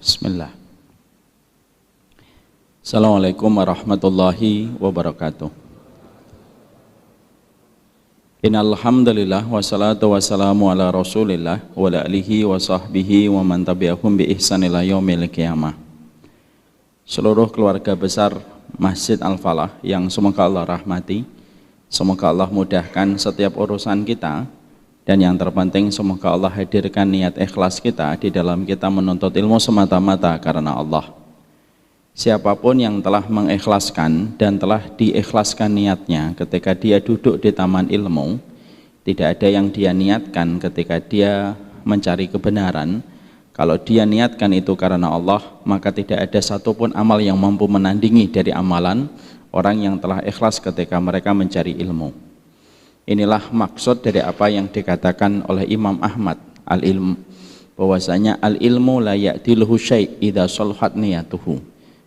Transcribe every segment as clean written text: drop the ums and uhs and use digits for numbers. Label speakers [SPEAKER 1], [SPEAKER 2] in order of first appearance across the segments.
[SPEAKER 1] Bismillah. Assalamualaikum warahmatullahi wabarakatuh. Innal hamdalillah wassalatu wassalamu ala Rasulillah wa ala alihi wa sahbihi wa man tabi'ahum bi ihsan ila yaumil qiyamah. Seluruh keluarga besar Masjid Al-Falah yang semoga Allah rahmati, semoga Allah mudahkan setiap urusan kita, dan yang terpenting semoga Allah hadirkan niat ikhlas kita di dalam kita menuntut ilmu semata-mata karena Allah. Siapapun yang telah mengikhlaskan dan telah diikhlaskan niatnya ketika dia duduk di taman ilmu, tidak ada yang dia niatkan ketika dia mencari kebenaran. Kalau dia niatkan itu karena Allah, maka tidak ada satupun amal yang mampu menandingi dari amalan orang yang telah ikhlas ketika mereka mencari ilmu. Inilah maksud dari apa yang dikatakan oleh Imam Ahmad al-ilm, bahwasanya al-ilmu la ya'tiluhu syai' idza salahat niyatuhu.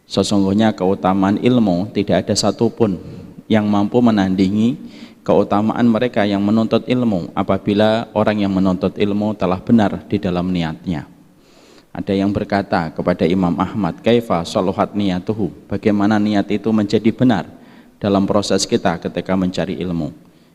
[SPEAKER 1] Sesungguhnya keutamaan ilmu tidak ada satupun yang mampu menandingi keutamaan mereka yang menuntut ilmu apabila orang yang menuntut ilmu telah benar di dalam niatnya. Ada yang berkata kepada Imam Ahmad, kaifa salahat niyatuhu, bagaimana niat itu menjadi benar dalam proses kita ketika mencari ilmu.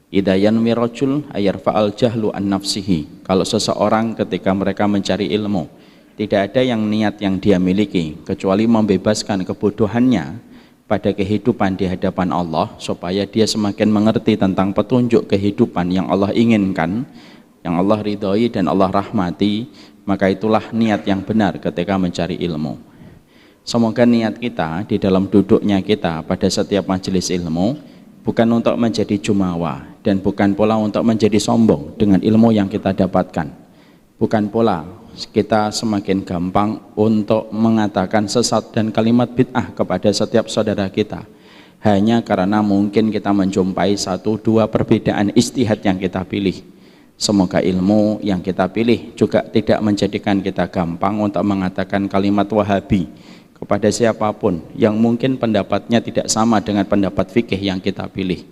[SPEAKER 1] Idza yanwi rajul ayarfa'al jahlu an nafsihi, kalau seseorang ketika mereka mencari ilmu tidak ada yang niat yang dia miliki kecuali membebaskan kebodohannya pada kehidupan di hadapan Allah supaya dia semakin mengerti tentang petunjuk kehidupan yang Allah inginkan, yang Allah ridhoi dan Allah rahmati, maka itulah niat yang benar ketika mencari ilmu. Semoga niat kita di dalam duduknya kita pada setiap majelis ilmu bukan untuk menjadi jumawa dan bukan pula untuk menjadi sombong dengan ilmu yang kita dapatkan. Bukan pula kita semakin gampang untuk mengatakan sesat dan kalimat bid'ah kepada setiap saudara kita hanya karena mungkin kita menjumpai satu dua perbedaan ijtihad yang kita pilih. Semoga ilmu yang kita pilih juga tidak menjadikan kita gampang untuk mengatakan kalimat wahabi kepada siapapun yang mungkin pendapatnya tidak sama dengan pendapat fikih yang kita pilih.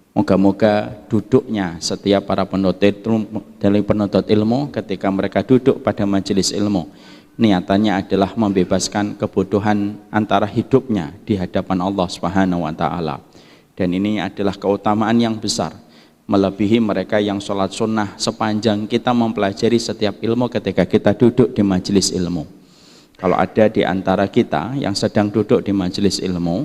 [SPEAKER 1] Moga-moga duduknya setiap para penuntut ilmu ketika mereka duduk pada majelis ilmu, niatannya adalah membebaskan kebodohan antara hidupnya di hadapan Allah Subhanahu wa taala. Dan ini adalah keutamaan yang besar, melebihi mereka yang sholat sunnah sepanjang kita mempelajari setiap ilmu ketika kita duduk di majelis ilmu. Kalau ada di antara kita yang sedang duduk di majelis ilmu,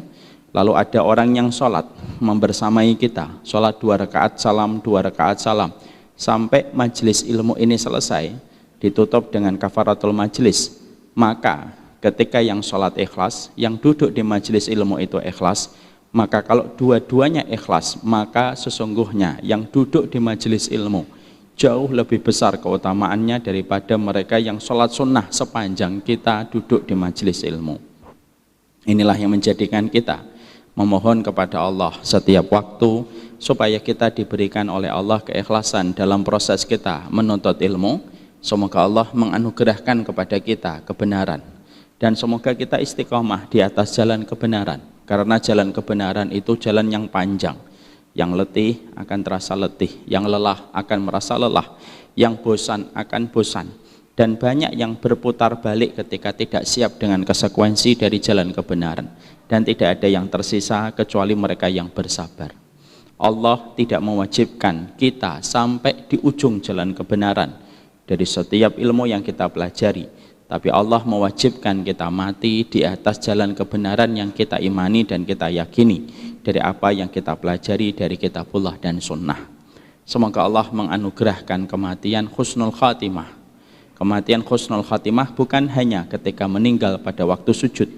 [SPEAKER 1] lalu ada orang yang sholat membersamai kita, sholat 2 rakaat salam, 2 rakaat salam, sampai majelis ilmu ini selesai, ditutup dengan kafaratul majelis, maka ketika yang sholat ikhlas, yang duduk di majelis ilmu itu ikhlas, maka kalau dua-duanya ikhlas, maka sesungguhnya yang duduk di majelis ilmu jauh lebih besar keutamaannya daripada mereka yang sholat sunnah sepanjang kita duduk di majelis ilmu. Inilah yang menjadikan kita memohon kepada Allah setiap waktu supaya kita diberikan oleh Allah keikhlasan dalam proses kita menuntut ilmu. Semoga Allah menganugerahkan kepada kita kebenaran dan semoga kita istiqomah di atas jalan kebenaran, karena jalan kebenaran itu jalan yang panjang. Yang letih akan terasa letih, yang lelah akan merasa lelah, yang bosan akan bosan, dan banyak yang berputar balik ketika tidak siap dengan konsekuensi dari jalan kebenaran, dan tidak ada yang tersisa kecuali mereka yang bersabar. Allah tidak mewajibkan kita sampai di ujung jalan kebenaran dari setiap ilmu yang kita pelajari, tapi Allah mewajibkan kita mati di atas jalan kebenaran yang kita imani dan kita yakini dari apa yang kita pelajari dari kitabullah dan sunnah. Semoga Allah menganugerahkan kematian husnul khatimah. Kematian husnul khatimah bukan hanya ketika meninggal pada waktu sujud,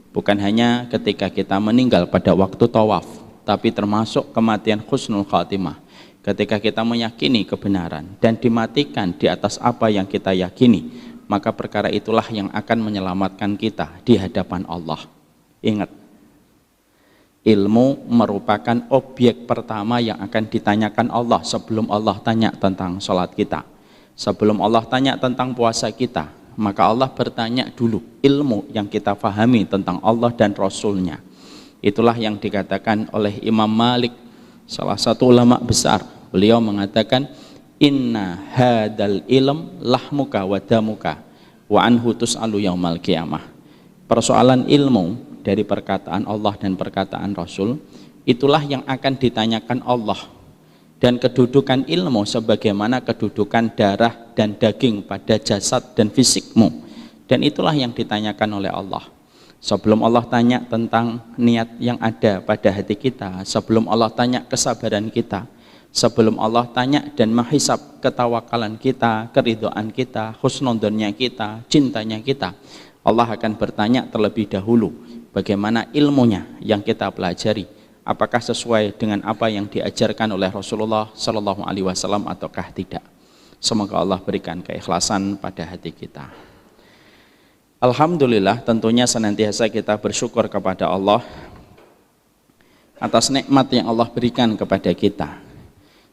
[SPEAKER 1] bukan hanya ketika kita meninggal pada waktu tawaf, tapi termasuk kematian husnul khatimah ketika kita meyakini kebenaran dan dimatikan di atas apa yang kita yakini, maka perkara itulah yang akan menyelamatkan kita di hadapan Allah. Ingat, ilmu merupakan objek pertama yang akan ditanyakan Allah sebelum Allah tanya tentang sholat kita. Sebelum Allah tanya tentang puasa kita, maka Allah bertanya dulu ilmu yang kita fahami tentang Allah dan Rasulnya. Itulah yang dikatakan oleh Imam Malik, salah satu ulama besar. Beliau mengatakan, inna hadal ilm lahmuka wa damuka, wa anhu tus'alu yaumal qiyamah. Persoalan ilmu dari perkataan Allah dan perkataan Rasul itulah yang akan ditanyakan Allah, dan kedudukan ilmu sebagaimana kedudukan darah dan daging pada jasad dan fisikmu, dan itulah yang ditanyakan oleh Allah. Sebelum Allah tanya tentang niat yang ada pada hati kita, sebelum Allah tanya kesabaran kita, sebelum Allah tanya dan menghisab ketawakalan kita, keridhaan kita, husnudonnya kita, cintanya kita, Allah akan bertanya terlebih dahulu bagaimana ilmunya yang kita pelajari, apakah sesuai dengan apa yang diajarkan oleh Rasulullah Sallallahu Alaihi Wasallam ataukah tidak. Semoga Allah berikan keikhlasan pada hati kita. Alhamdulillah, tentunya senantiasa kita bersyukur kepada Allah atas nikmat yang Allah berikan kepada kita.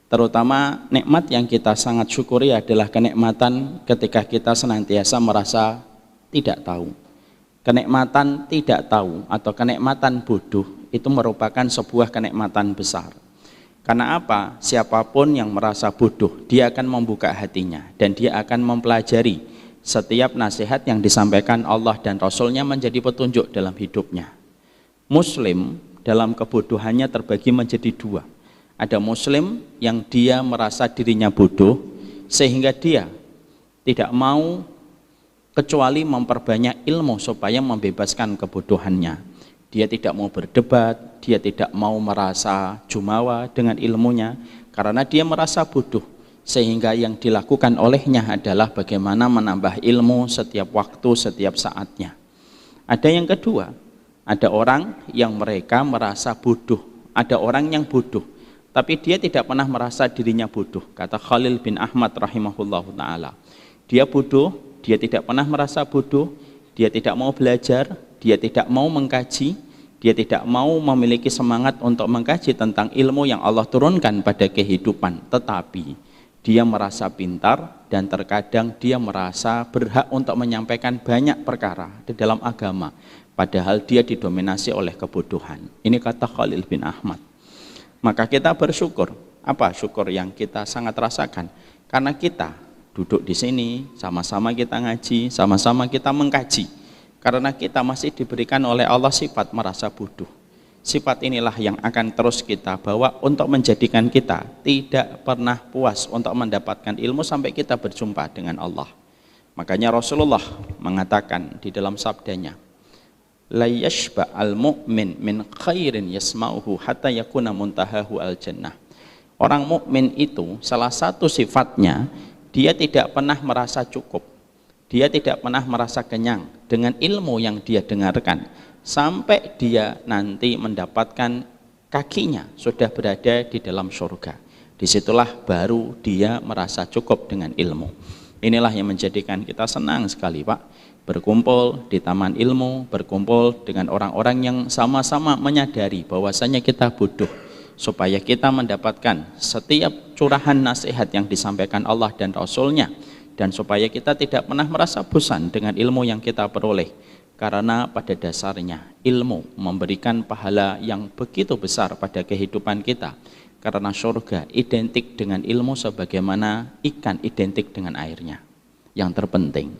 [SPEAKER 1] Terutama nikmat yang kita sangat syukuri adalah kenikmatan ketika kita senantiasa merasa tidak tahu. Kenikmatan tidak tahu atau kenikmatan bodoh itu merupakan sebuah kenikmatan besar. Karena apa? Siapapun yang merasa bodoh, dia akan membuka hatinya dan dia akan mempelajari setiap nasihat yang disampaikan Allah dan Rasulnya menjadi petunjuk dalam hidupnya. Muslim dalam kebodohannya terbagi menjadi dua. Ada muslim yang dia merasa dirinya bodoh sehingga dia tidak mau kecuali memperbanyak ilmu supaya membebaskan kebodohannya. Dia tidak mau berdebat, dia tidak mau merasa jumawa dengan ilmunya karena dia merasa bodoh, sehingga yang dilakukan olehnya adalah bagaimana menambah ilmu setiap waktu, setiap saatnya. Ada yang kedua, ada orang yang mereka merasa bodoh, ada orang yang bodoh tapi dia tidak pernah merasa dirinya bodoh. Kata Khalil bin Ahmad rahimahullahu ta'ala, dia bodoh, dia tidak pernah merasa bodoh, dia tidak mau belajar, dia tidak mau mengkaji, dia tidak mau memiliki semangat untuk mengkaji tentang ilmu yang Allah turunkan pada kehidupan, tetapi dia merasa pintar dan terkadang dia merasa berhak untuk menyampaikan banyak perkara di dalam agama, padahal dia didominasi oleh kebodohan. Ini kata Khalil bin Ahmad. Maka kita bersyukur. Apa syukur yang kita sangat rasakan? Karena kita duduk di sini, sama-sama kita ngaji, sama-sama kita mengkaji. Karena kita masih diberikan oleh Allah sifat merasa bodoh. Sifat inilah yang akan terus kita bawa untuk menjadikan kita tidak pernah puas untuk mendapatkan ilmu sampai kita berjumpa dengan Allah. Makanya Rasulullah mengatakan di dalam sabdanya, la yashba al-mu'min min khairin yasma'uhu hatta yakuna muntahahu al-jannah. Orang mukmin itu salah satu sifatnya, dia tidak pernah merasa cukup, dia tidak pernah merasa kenyang dengan ilmu yang dia dengarkan sampai dia nanti mendapatkan kakinya sudah berada di dalam surga. Disitulah baru dia merasa cukup dengan ilmu. Inilah yang menjadikan kita senang sekali, Pak, berkumpul di taman ilmu, berkumpul dengan orang-orang yang sama-sama menyadari bahwasanya kita bodoh, supaya kita mendapatkan setiap curahan nasihat yang disampaikan Allah dan Rasulnya, dan supaya kita tidak pernah merasa bosan dengan ilmu yang kita peroleh, karena pada dasarnya ilmu memberikan pahala yang begitu besar pada kehidupan kita, karena surga identik dengan ilmu sebagaimana ikan identik dengan airnya. Yang terpenting,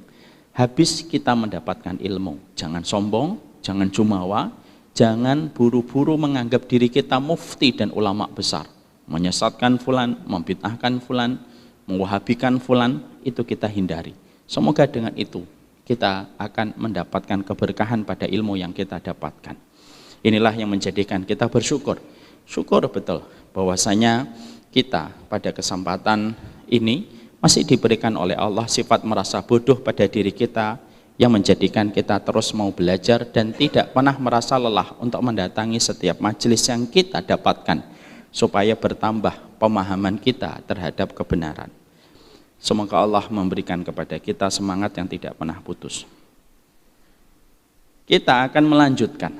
[SPEAKER 1] habis kita mendapatkan ilmu, jangan sombong, jangan jumawa, jangan buru-buru menganggap diri kita mufti dan ulama besar, menyesatkan fulan, membid'ahkan fulan, mengwahabikan fulan, itu kita hindari. Semoga dengan itu kita akan mendapatkan keberkahan pada ilmu yang kita dapatkan. Inilah yang menjadikan kita bersyukur. Syukur betul bahwasanya kita pada kesempatan ini masih diberikan oleh Allah sifat merasa bodoh pada diri kita, yang menjadikan kita terus mau belajar dan tidak pernah merasa lelah untuk mendatangi setiap majelis yang kita dapatkan, supaya bertambah pemahaman kita terhadap kebenaran. Semoga Allah memberikan kepada kita semangat yang tidak pernah putus. Kita akan melanjutkan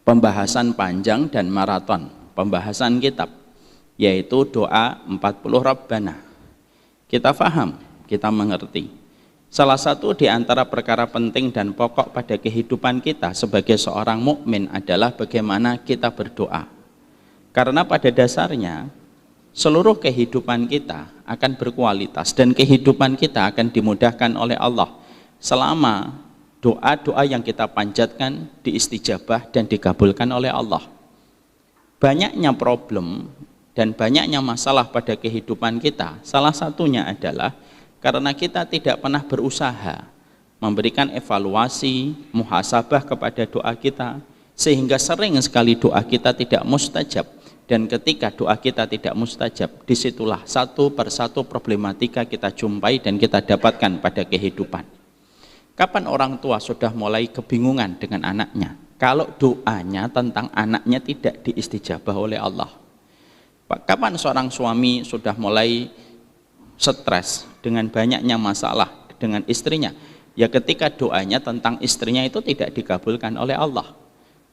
[SPEAKER 1] pembahasan panjang dan maraton, pembahasan kitab, yaitu doa 40 Rabbana. Kita faham, kita mengerti. Salah satu di antara perkara penting dan pokok pada kehidupan kita sebagai seorang mukmin adalah bagaimana kita berdoa. Karena pada dasarnya seluruh kehidupan kita akan berkualitas dan kehidupan kita akan dimudahkan oleh Allah selama doa-doa yang kita panjatkan diistijabah dan dikabulkan oleh Allah. Banyaknya problem dan banyaknya masalah pada kehidupan kita, salah satunya adalah karena kita tidak pernah berusaha memberikan evaluasi, muhasabah kepada doa kita, sehingga sering sekali doa kita tidak mustajab. Dan ketika doa kita tidak mustajab, disitulah satu persatu problematika kita jumpai dan kita dapatkan pada kehidupan. Kapan orang tua sudah mulai kebingungan dengan anaknya? Kalau doanya tentang anaknya tidak diistijabah oleh Allah. Kapan seorang suami sudah mulai stres dengan banyaknya masalah dengan istrinya? Ya ketika doanya tentang istrinya itu tidak dikabulkan oleh Allah.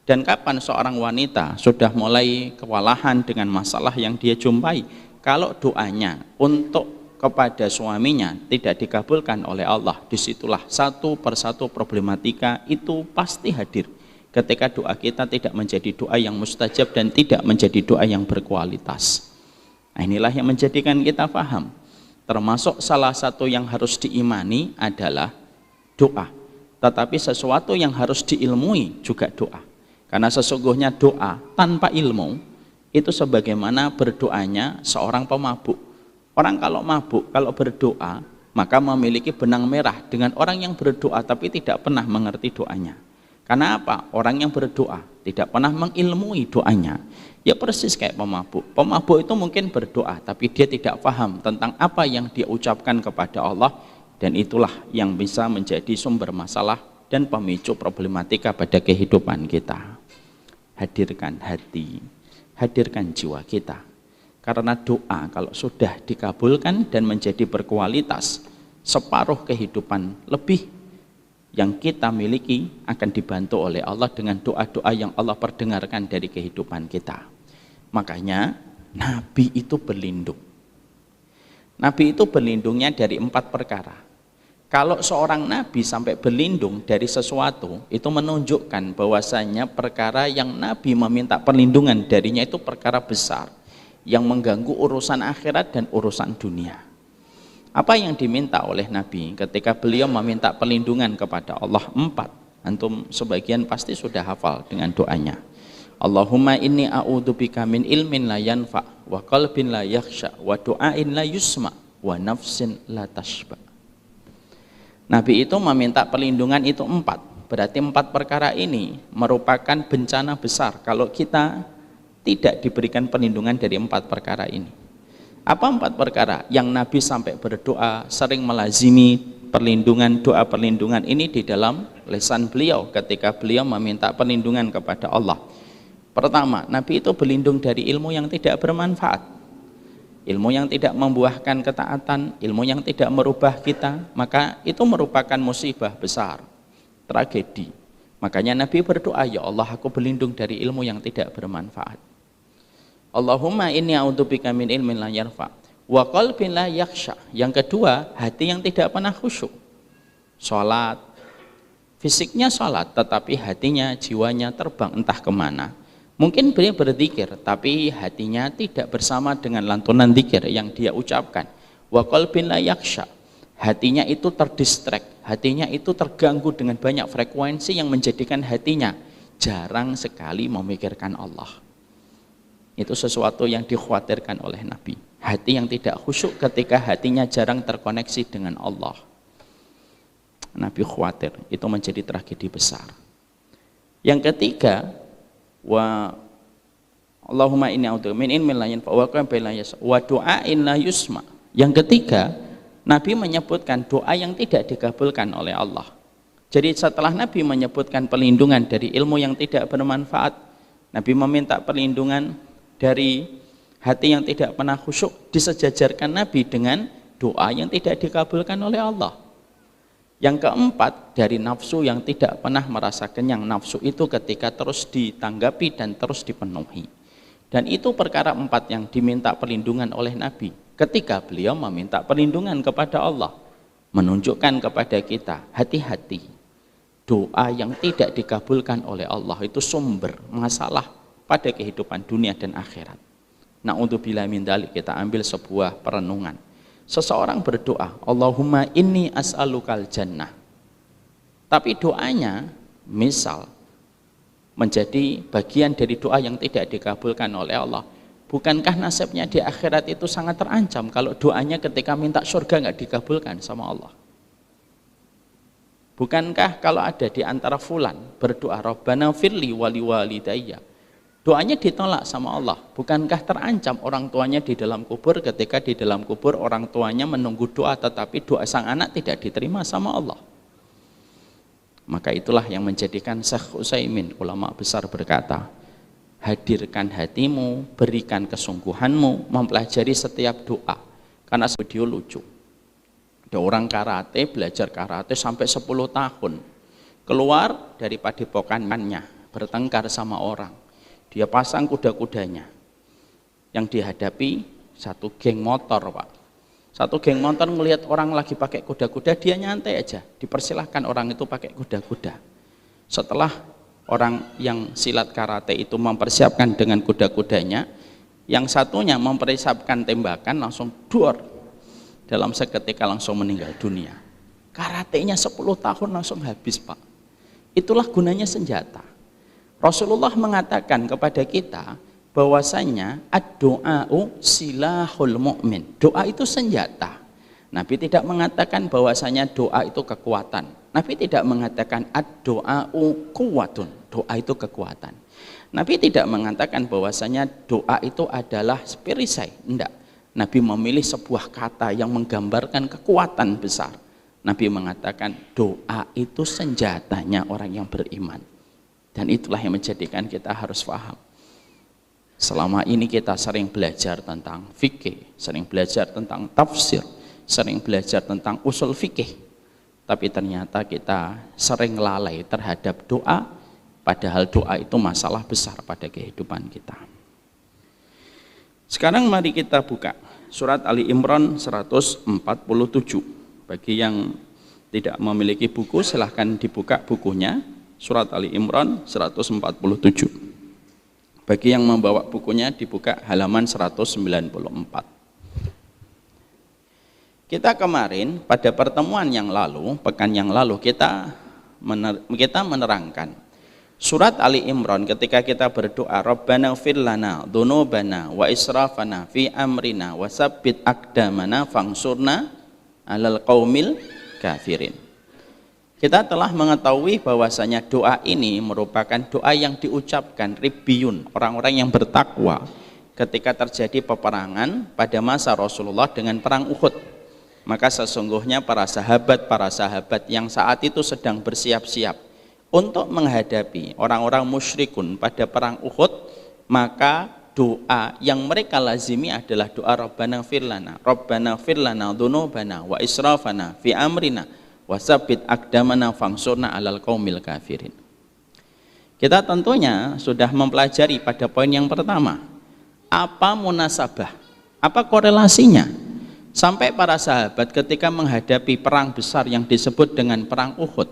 [SPEAKER 1] Dan kapan seorang wanita sudah mulai kewalahan dengan masalah yang dia jumpai? Kalau doanya untuk kepada suaminya tidak dikabulkan oleh Allah, disitulah satu persatu problematika itu pasti hadir. Ketika doa kita tidak menjadi doa yang mustajab dan tidak menjadi doa yang berkualitas. Nah, inilah yang menjadikan kita paham. Termasuk salah satu yang harus diimani adalah doa. Tetapi sesuatu yang harus diilmui juga doa. Karena sesungguhnya doa tanpa ilmu itu sebagaimana berdoanya seorang pemabuk. Orang kalau mabuk, kalau berdoa, maka memiliki benang merah dengan orang yang berdoa tapi tidak pernah mengerti doanya. Karena apa? Orang yang berdoa tidak pernah mengilmui doanya. Ya persis kayak pemabuk. Pemabuk itu mungkin berdoa tapi dia tidak paham tentang apa yang dia ucapkan kepada Allah, dan itulah yang bisa menjadi sumber masalah dan pemicu problematika pada kehidupan kita. Hadirkan hati, hadirkan jiwa kita. Karena doa kalau sudah dikabulkan dan menjadi berkualitas, separuh kehidupan lebih yang kita miliki akan dibantu oleh Allah dengan doa-doa yang Allah perdengarkan dari kehidupan kita. Makanya Nabi itu berlindung. Nabi itu berlindungnya dari 4 perkara. Kalau seorang nabi sampai berlindung dari sesuatu, itu menunjukkan bahwasanya perkara yang nabi meminta perlindungan darinya itu perkara besar yang mengganggu urusan akhirat dan urusan dunia. Apa yang diminta oleh nabi ketika beliau meminta perlindungan kepada Allah? 4. Antum sebagian pasti sudah hafal dengan doanya. Allahumma inni a'udzubika min ilmin la yanfa wa qalbin la yakhsha wa du'ain la yusma wa nafsin la tashba. Nabi itu meminta perlindungan itu 4. Berarti 4 perkara ini merupakan bencana besar kalau kita tidak diberikan perlindungan dari 4 perkara ini. Apa 4 perkara yang Nabi sampai berdoa, sering melazimi perlindungan, doa perlindungan ini di dalam lisan beliau ketika beliau meminta perlindungan kepada Allah? Pertama, Nabi itu berlindung dari ilmu yang tidak bermanfaat. Ilmu yang tidak membuahkan ketaatan, ilmu yang tidak merubah kita, maka itu merupakan musibah besar, tragedi. Makanya Nabi berdoa, ya Allah, aku berlindung dari ilmu yang tidak bermanfaat. Allahumma inni a'udzubika min ilmin la yarfa wa qalbin la yakhsha. Yang kedua, hati yang tidak pernah khusyuk. Salat, fisiknya salat, tetapi hatinya, jiwanya terbang entah kemana. Mungkin beliau berzikir, tapi hatinya tidak bersama dengan lantunan zikir yang dia ucapkan. Wa qalbin la yakhsha. Hatinya itu terdistract, hatinya itu terganggu dengan banyak frekuensi yang menjadikan hatinya jarang sekali memikirkan Allah. Itu sesuatu yang dikhawatirkan oleh Nabi. Hati yang tidak khusyuk ketika hatinya jarang terkoneksi dengan Allah. Nabi khawatir, itu menjadi tragedi besar. Yang ketiga, wa Allahumma inni a'udzubika min ilmin la yanfa wa qalbin la yakhsha wa du'ain la yusma. Yang ketiga, Nabi menyebutkan doa yang tidak dikabulkan oleh Allah. Jadi setelah Nabi menyebutkan perlindungan dari ilmu yang tidak bermanfaat, Nabi meminta perlindungan dari hati yang tidak pernah khusyuk, disejajarkan Nabi dengan doa yang tidak dikabulkan oleh Allah. Yang keempat, dari nafsu yang tidak pernah merasa kenyang. Nafsu itu ketika terus ditanggapi dan terus dipenuhi. Dan itu perkara 4 yang diminta perlindungan oleh Nabi ketika beliau meminta perlindungan kepada Allah. Menunjukkan kepada kita, hati-hati, doa yang tidak dikabulkan oleh Allah itu sumber masalah pada kehidupan dunia dan akhirat. Na'udzubillah min dzalik. Kita ambil sebuah perenungan. Seseorang berdoa, Allahumma inni as'alukal jannah. Tapi doanya misal menjadi bagian dari doa yang tidak dikabulkan oleh Allah, bukankah nasibnya di akhirat itu sangat terancam kalau doanya ketika minta surga nggak dikabulkan sama Allah? Bukankah kalau ada di antara fulan berdoa Rabbana firli wali walidayya, doanya ditolak sama Allah, bukankah terancam orang tuanya di dalam kubur ketika di dalam kubur orang tuanya menunggu doa tetapi doa sang anak tidak diterima sama Allah? Maka itulah yang menjadikan Syekh Utsaimin, ulama besar, berkata, hadirkan hatimu, berikan kesungguhanmu mempelajari setiap doa. Karena video lucu, ada orang karate, belajar karate sampai 10 tahun, keluar dari padepokannya, bertengkar sama orang, dia pasang kuda-kudanya, yang dihadapi satu geng motor, Pak. Satu geng motor melihat orang lagi pakai kuda-kuda, dia nyantai aja, dipersilahkan orang itu pakai kuda-kuda. Setelah orang yang silat karate itu mempersiapkan dengan kuda-kudanya, yang satunya mempersiapkan tembakan, langsung duor, dalam seketika langsung meninggal dunia. Karatenya 10 tahun langsung habis, Pak. Itulah gunanya senjata. Rasulullah mengatakan kepada kita bahwasanya ad-du'a'u silahul mu'min. Doa itu senjata. Nabi tidak mengatakan bahwasanya doa itu kekuatan. Nabi tidak mengatakan ad-du'a'u quwwatun. Doa itu kekuatan. Nabi tidak mengatakan bahwasanya doa itu adalah perisai. Tidak. Nabi memilih sebuah kata yang menggambarkan kekuatan besar. Nabi mengatakan doa itu senjatanya orang yang beriman. Dan itulah yang menjadikan kita harus paham. Selama ini kita sering belajar tentang fikih, sering belajar tentang tafsir, sering belajar tentang usul fikih, tapi ternyata kita sering lalai terhadap doa, padahal doa itu masalah besar pada kehidupan kita. Sekarang mari kita buka surat Ali Imran 147. Bagi yang tidak memiliki buku, silahkan dibuka bukunya, surat Ali Imran 147. Bagi yang membawa bukunya, dibuka halaman 194. Kita kemarin pada pertemuan yang lalu, pekan yang lalu, kita menerangkan surat Ali Imran ketika kita berdoa Rabbana ighfir lana dzunubana wa israfana fi amrina wa tsabbit aqdamana fangsurna 'alal qaumil kafirin. Kita telah mengetahui bahwasanya doa ini merupakan doa yang diucapkan ribbiyun, orang-orang yang bertakwa, ketika terjadi peperangan pada masa Rasulullah dengan perang Uhud. Maka sesungguhnya para sahabat yang saat itu sedang bersiap-siap untuk menghadapi orang-orang musyrikun pada perang Uhud, maka doa yang mereka lazimi adalah doa Rabbana ighfir lana dzunubana wa israfana fi amrina wasabbit aqdamana fangsurna 'alal qaumil kafirin. Kita tentunya sudah mempelajari pada poin yang pertama, apa munasabah, apa korelasinya sampai para sahabat ketika menghadapi perang besar yang disebut dengan perang Uhud,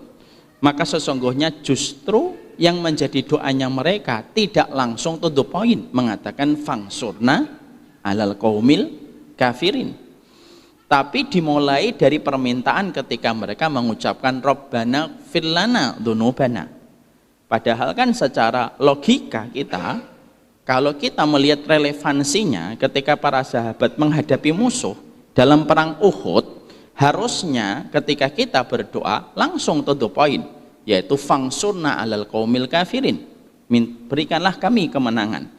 [SPEAKER 1] maka sesungguhnya justru yang menjadi doanya mereka tidak langsung to the point, mengatakan fangsurna 'alal qaumil kafirin, tapi dimulai dari permintaan ketika mereka mengucapkan Rabbana ighfir lana dzunubana. Padahal kan secara logika kita, kalau kita melihat relevansinya ketika para sahabat menghadapi musuh dalam perang Uhud, harusnya ketika kita berdoa langsung to the point, yaitu fangsurna 'alal qaumil kafirin, berikanlah kami kemenangan.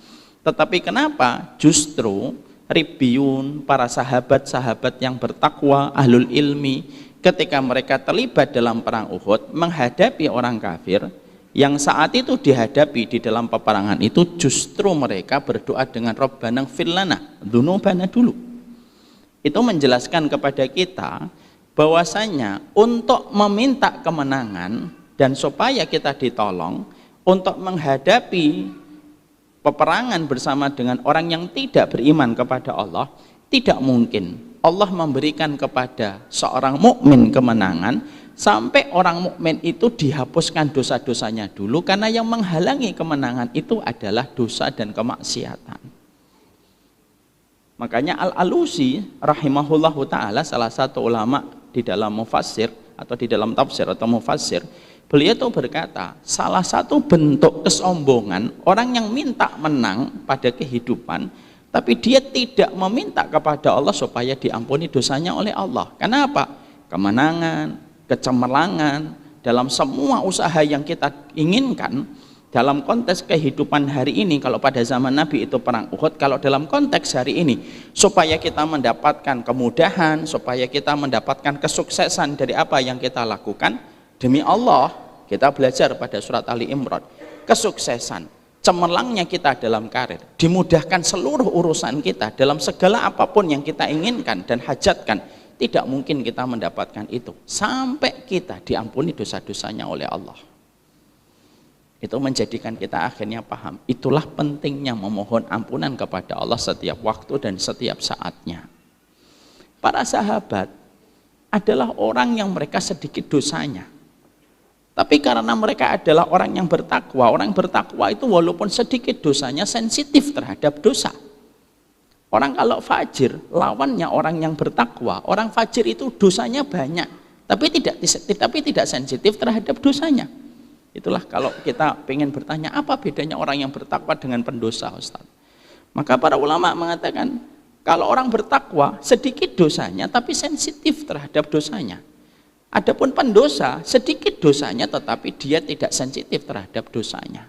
[SPEAKER 1] Tetapi kenapa justru Ribbiyun, para sahabat-sahabat yang bertakwa, ahlul ilmi, ketika mereka terlibat dalam perang Uhud menghadapi orang kafir yang saat itu dihadapi di dalam peperangan itu, justru mereka berdoa dengan Rabbana ighfir lana dzunubana dulu. Itu menjelaskan kepada kita bahwasanya untuk meminta kemenangan dan supaya kita ditolong untuk menghadapi peperangan bersama dengan orang yang tidak beriman kepada Allah, tidak mungkin Allah memberikan kepada seorang mukmin kemenangan sampai orang mukmin itu dihapuskan dosa-dosanya dulu, karena yang menghalangi kemenangan itu adalah dosa dan kemaksiatan. Makanya Al-Alusi rahimahullahu ta'ala, salah satu ulama di dalam mufassir atau di dalam tafsir atau mufassir, Beliau itu berkata, salah satu bentuk kesombongan orang yang minta menang pada kehidupan, tapi dia tidak meminta kepada Allah supaya diampuni dosanya oleh Allah. Kenapa? Kemenangan, kecemerlangan, dalam semua usaha yang kita inginkan, dalam konteks kehidupan hari ini, kalau pada zaman Nabi itu perang Uhud, kalau dalam konteks hari ini, supaya kita mendapatkan kemudahan, supaya kita mendapatkan kesuksesan dari apa yang kita lakukan, demi Allah, kita belajar pada surat Ali Imran, kesuksesan, cemerlangnya kita dalam karir, dimudahkan seluruh urusan kita dalam segala apapun yang kita inginkan dan hajatkan, tidak mungkin kita mendapatkan itu sampai kita diampuni dosa-dosanya oleh Allah. Itu menjadikan kita akhirnya paham, itulah pentingnya memohon ampunan kepada Allah setiap waktu dan setiap saatnya. Para sahabat adalah orang yang mereka sedikit dosanya, tapi karena mereka adalah orang yang bertakwa. Orang bertakwa itu walaupun sedikit dosanya sensitif terhadap dosa. Orang kalau fajir, lawannya orang yang bertakwa. Orang fajir itu dosanya banyak, tapi tidak sensitif terhadap dosanya. Itulah kalau kita pengen bertanya, apa bedanya orang yang bertakwa dengan pendosa, Ustaz? Maka para ulama mengatakan, kalau orang bertakwa sedikit dosanya tapi sensitif terhadap dosanya. Adapun pendosa sedikit dosanya tetapi dia tidak sensitif terhadap dosanya.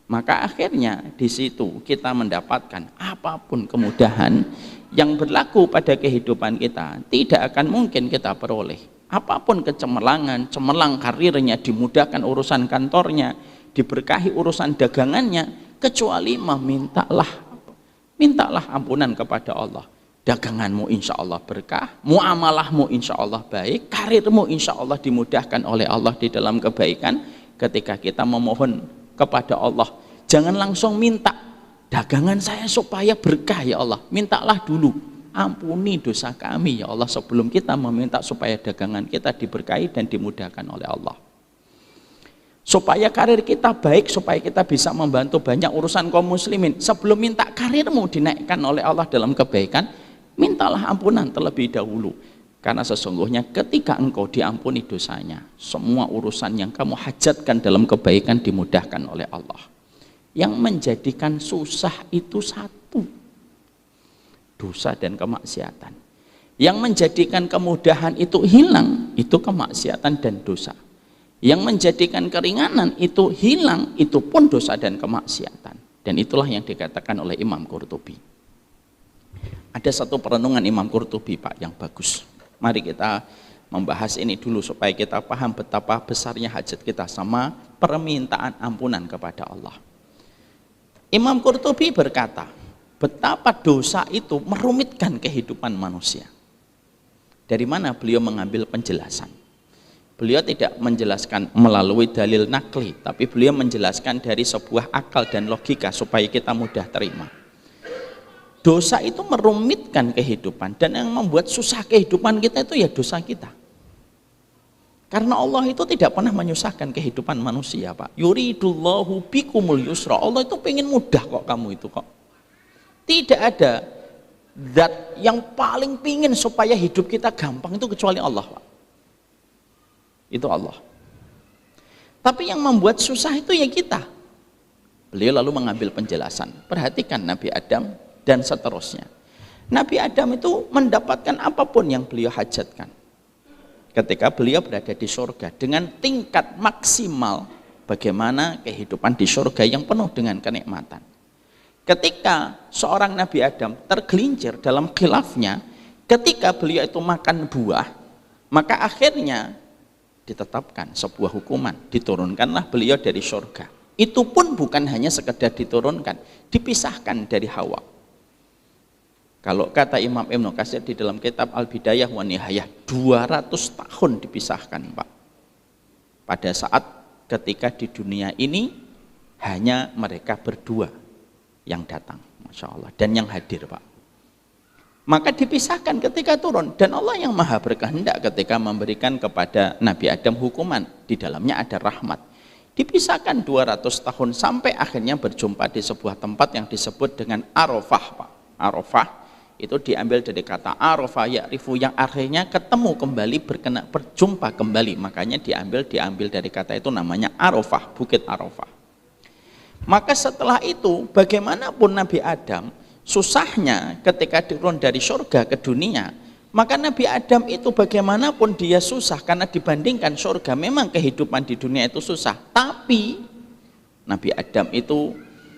[SPEAKER 1] Maka akhirnya di situ kita mendapatkan apapun kemudahan yang berlaku pada kehidupan kita tidak akan mungkin kita peroleh. Apapun kecemerlangan, cemerlang karirnya, dimudahkan urusan kantornya, diberkahi urusan dagangannya, kecuali mintalah ampunan kepada Allah. Daganganmu insya Allah berkah, muamalahmu insya Allah baik, karirmu insya Allah dimudahkan oleh Allah di dalam kebaikan. Ketika kita memohon kepada Allah, jangan langsung minta dagangan saya supaya berkah ya Allah, mintalah dulu ampuni dosa kami ya Allah sebelum kita meminta supaya dagangan kita diberkahi dan dimudahkan oleh Allah, supaya karir kita baik, supaya kita bisa membantu banyak urusan kaum muslimin. Sebelum minta karirmu dinaikkan oleh Allah dalam kebaikan, mintalah ampunan terlebih dahulu. Karena sesungguhnya ketika engkau diampuni dosanya, semua urusan yang kamu hajatkan dalam kebaikan dimudahkan oleh Allah. Yang menjadikan susah itu satu, dosa dan kemaksiatan. Yang menjadikan kemudahan itu hilang, itu kemaksiatan dan dosa. Yang menjadikan keringanan itu hilang, itu pun dosa dan kemaksiatan. Dan itulah yang dikatakan oleh Imam Qurtubi. Ada satu perenungan Imam Qurtubi, Pak, yang bagus. Mari kita membahas ini dulu supaya kita paham betapa besarnya hajat kita sama permintaan ampunan kepada Allah. Imam Qurtubi berkata, betapa dosa itu merumitkan kehidupan manusia. Dari mana beliau mengambil penjelasan? Beliau tidak menjelaskan melalui dalil nakli, tapi beliau menjelaskan dari sebuah akal dan logika supaya kita mudah terima. Dosa itu merumitkan kehidupan, dan yang membuat susah kehidupan kita itu ya dosa kita. Karena Allah itu tidak pernah menyusahkan kehidupan manusia, Pak. Yuridullahu bikumul yusra. Allah itu pengen mudah kok kamu itu kok. Tidak ada zat yang paling pingin supaya hidup kita gampang itu kecuali Allah, Pak. Itu Allah. Tapi yang membuat susah itu ya kita. Beliau lalu mengambil penjelasan. Perhatikan Nabi Adam dan seterusnya. Nabi Adam itu mendapatkan apapun yang beliau hajatkan ketika beliau berada di surga dengan tingkat maksimal bagaimana kehidupan di surga yang penuh dengan kenikmatan. Ketika seorang Nabi Adam tergelincir dalam khilafnya, ketika beliau itu makan buah, maka akhirnya ditetapkan sebuah hukuman, diturunkanlah beliau dari surga. Itu pun bukan hanya sekedar diturunkan, dipisahkan dari Hawa. Kalau kata Imam Ibnu Katsir di dalam kitab Al-Bidayah wa Nihayah, 200 tahun dipisahkan, Pak. Pada saat ketika di dunia ini hanya mereka berdua yang datang, Masya Allah, dan yang hadir, Pak. Maka dipisahkan ketika turun, dan Allah yang maha berkehendak ketika memberikan kepada Nabi Adam hukuman, di dalamnya ada rahmat. Dipisahkan 200 tahun sampai akhirnya berjumpa di sebuah tempat yang disebut dengan Arafah, Pak. Arafah itu diambil dari kata arafa ya'rifu yang akhirnya ketemu kembali, berjumpa kembali, makanya diambil dari kata itu namanya Arafah, Bukit Arafah. Maka setelah itu bagaimanapun Nabi Adam susahnya ketika turun dari surga ke dunia, maka Nabi Adam itu bagaimanapun dia susah, karena dibandingkan surga memang kehidupan di dunia itu susah, tapi Nabi Adam itu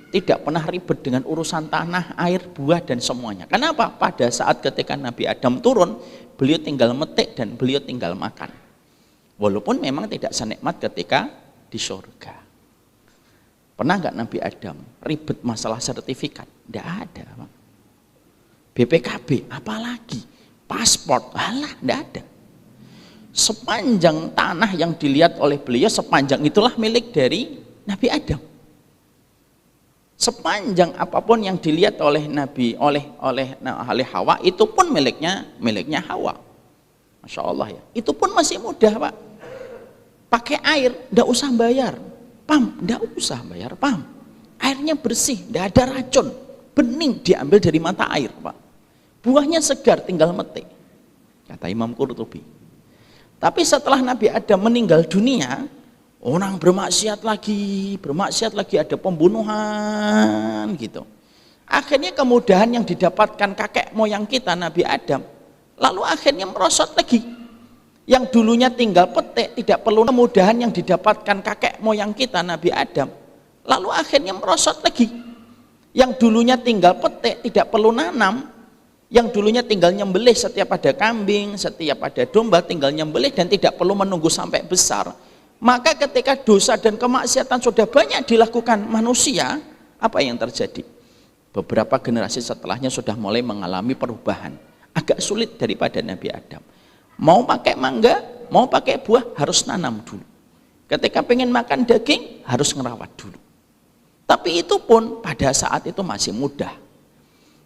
[SPEAKER 1] tidak pernah ribet dengan urusan tanah, air, buah dan semuanya. Kenapa? Pada saat ketika Nabi Adam turun, beliau tinggal metik dan beliau tinggal makan. Walaupun memang tidak senikmat ketika di surga. Pernah nggak Nabi Adam ribet masalah sertifikat? Tidak ada, Pak. BPKB, apalagi paspor, alah, tidak ada. Sepanjang tanah yang dilihat oleh beliau, sepanjang itulah milik dari Nabi Adam. Sepanjang apapun yang dilihat oleh Nabi, oleh Hawa, itu pun miliknya Hawa. Masya Allah ya. Itu pun masih mudah, Pak. Pakai air, tidak usah bayar. Pam, tidak usah bayar pam. Airnya bersih, tidak ada racun. Bening diambil dari mata air, Pak. Buahnya segar, tinggal metik. Kata Imam Qurtubi. Tapi setelah Nabi Adam meninggal dunia, orang bermaksiat lagi, ada pembunuhan gitu. Akhirnya kemudahan yang didapatkan kakek moyang kita Nabi Adam, lalu akhirnya merosot lagi. Yang dulunya tinggal petik, tidak perlu, kemudahan yang didapatkan kakek moyang kita Nabi Adam, lalu akhirnya merosot lagi. Yang dulunya tinggal petik, tidak perlu nanam, yang dulunya tinggal nyembelih setiap ada kambing, setiap ada domba, tinggal nyembelih dan tidak perlu menunggu sampai besar. Maka ketika dosa dan kemaksiatan sudah banyak dilakukan manusia, apa yang terjadi? Beberapa generasi setelahnya sudah mulai mengalami perubahan. Agak sulit daripada Nabi Adam. Mau pakai mangga, mau pakai buah, harus nanam dulu. Ketika pengen makan daging, harus ngerawat dulu. Tapi itu pun pada saat itu masih mudah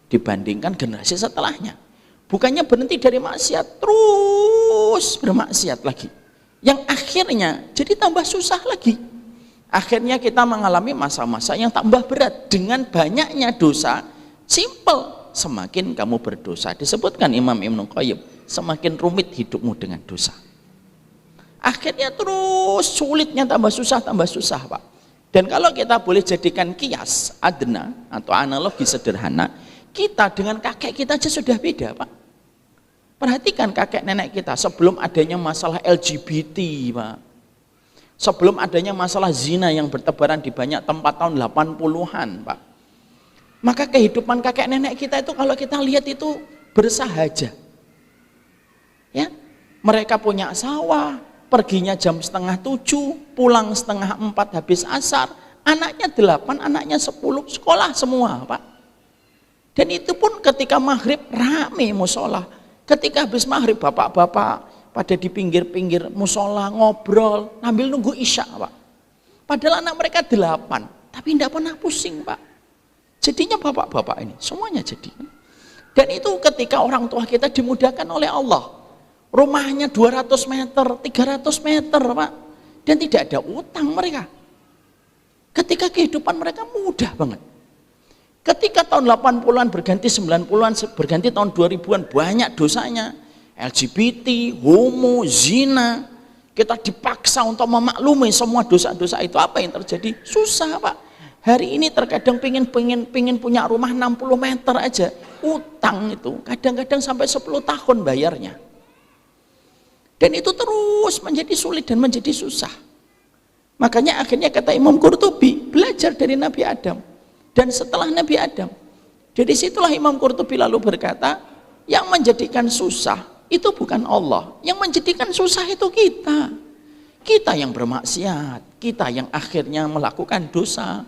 [SPEAKER 1] dibandingkan generasi setelahnya. Bukannya berhenti dari maksiat, terus bermaksiat lagi. Yang akhirnya jadi tambah susah lagi. Akhirnya kita mengalami masa-masa yang tambah berat dengan banyaknya dosa. Simple, semakin kamu berdosa, disebutkan Imam Ibnu Qayyim, semakin rumit hidupmu dengan dosa. Akhirnya terus sulitnya tambah susah, Pak. Dan kalau kita boleh jadikan kias adna atau analogi sederhana, kita dengan kakek kita aja sudah beda, Pak. Perhatikan kakek nenek kita sebelum adanya masalah LGBT, Pak. Sebelum adanya masalah zina yang bertebaran di banyak tempat tahun 80-an, Pak. Maka kehidupan kakek nenek kita itu kalau kita lihat itu bersahaja. Ya, mereka punya sawah, perginya jam 6:30, pulang 3:30 habis asar, anaknya 8, anaknya 10, sekolah semua, Pak. Dan itu pun ketika maghrib rame musola. Ketika habis maghrib bapak-bapak pada di pinggir-pinggir musola ngobrol sambil nunggu isya, Pak. Padahal anak mereka 8, tapi tidak pernah pusing, Pak. Jadinya bapak-bapak ini semuanya jadi. Dan itu ketika orang tua kita dimudahkan oleh Allah. Rumahnya 200 meter, 300 meter, Pak. Dan tidak ada utang mereka. Ketika kehidupan mereka mudah banget. Ketika tahun 80-an berganti 90-an, berganti tahun 2000-an, banyak dosanya. LGBT, homo, zina. Kita dipaksa untuk memaklumi semua dosa-dosa itu. Apa yang terjadi? Susah, Pak. Hari ini terkadang pengen punya rumah 60 meter aja. Utang itu kadang-kadang sampai 10 tahun bayarnya. Dan itu terus menjadi sulit dan menjadi susah. Makanya akhirnya kata Imam Qurtubi, belajar dari Nabi Adam. Dan setelah Nabi Adam, dari situlah Imam Qurtubi lalu berkata, yang menjadikan susah itu bukan Allah, yang menjadikan susah itu kita. Kita yang bermaksiat, kita yang akhirnya melakukan dosa.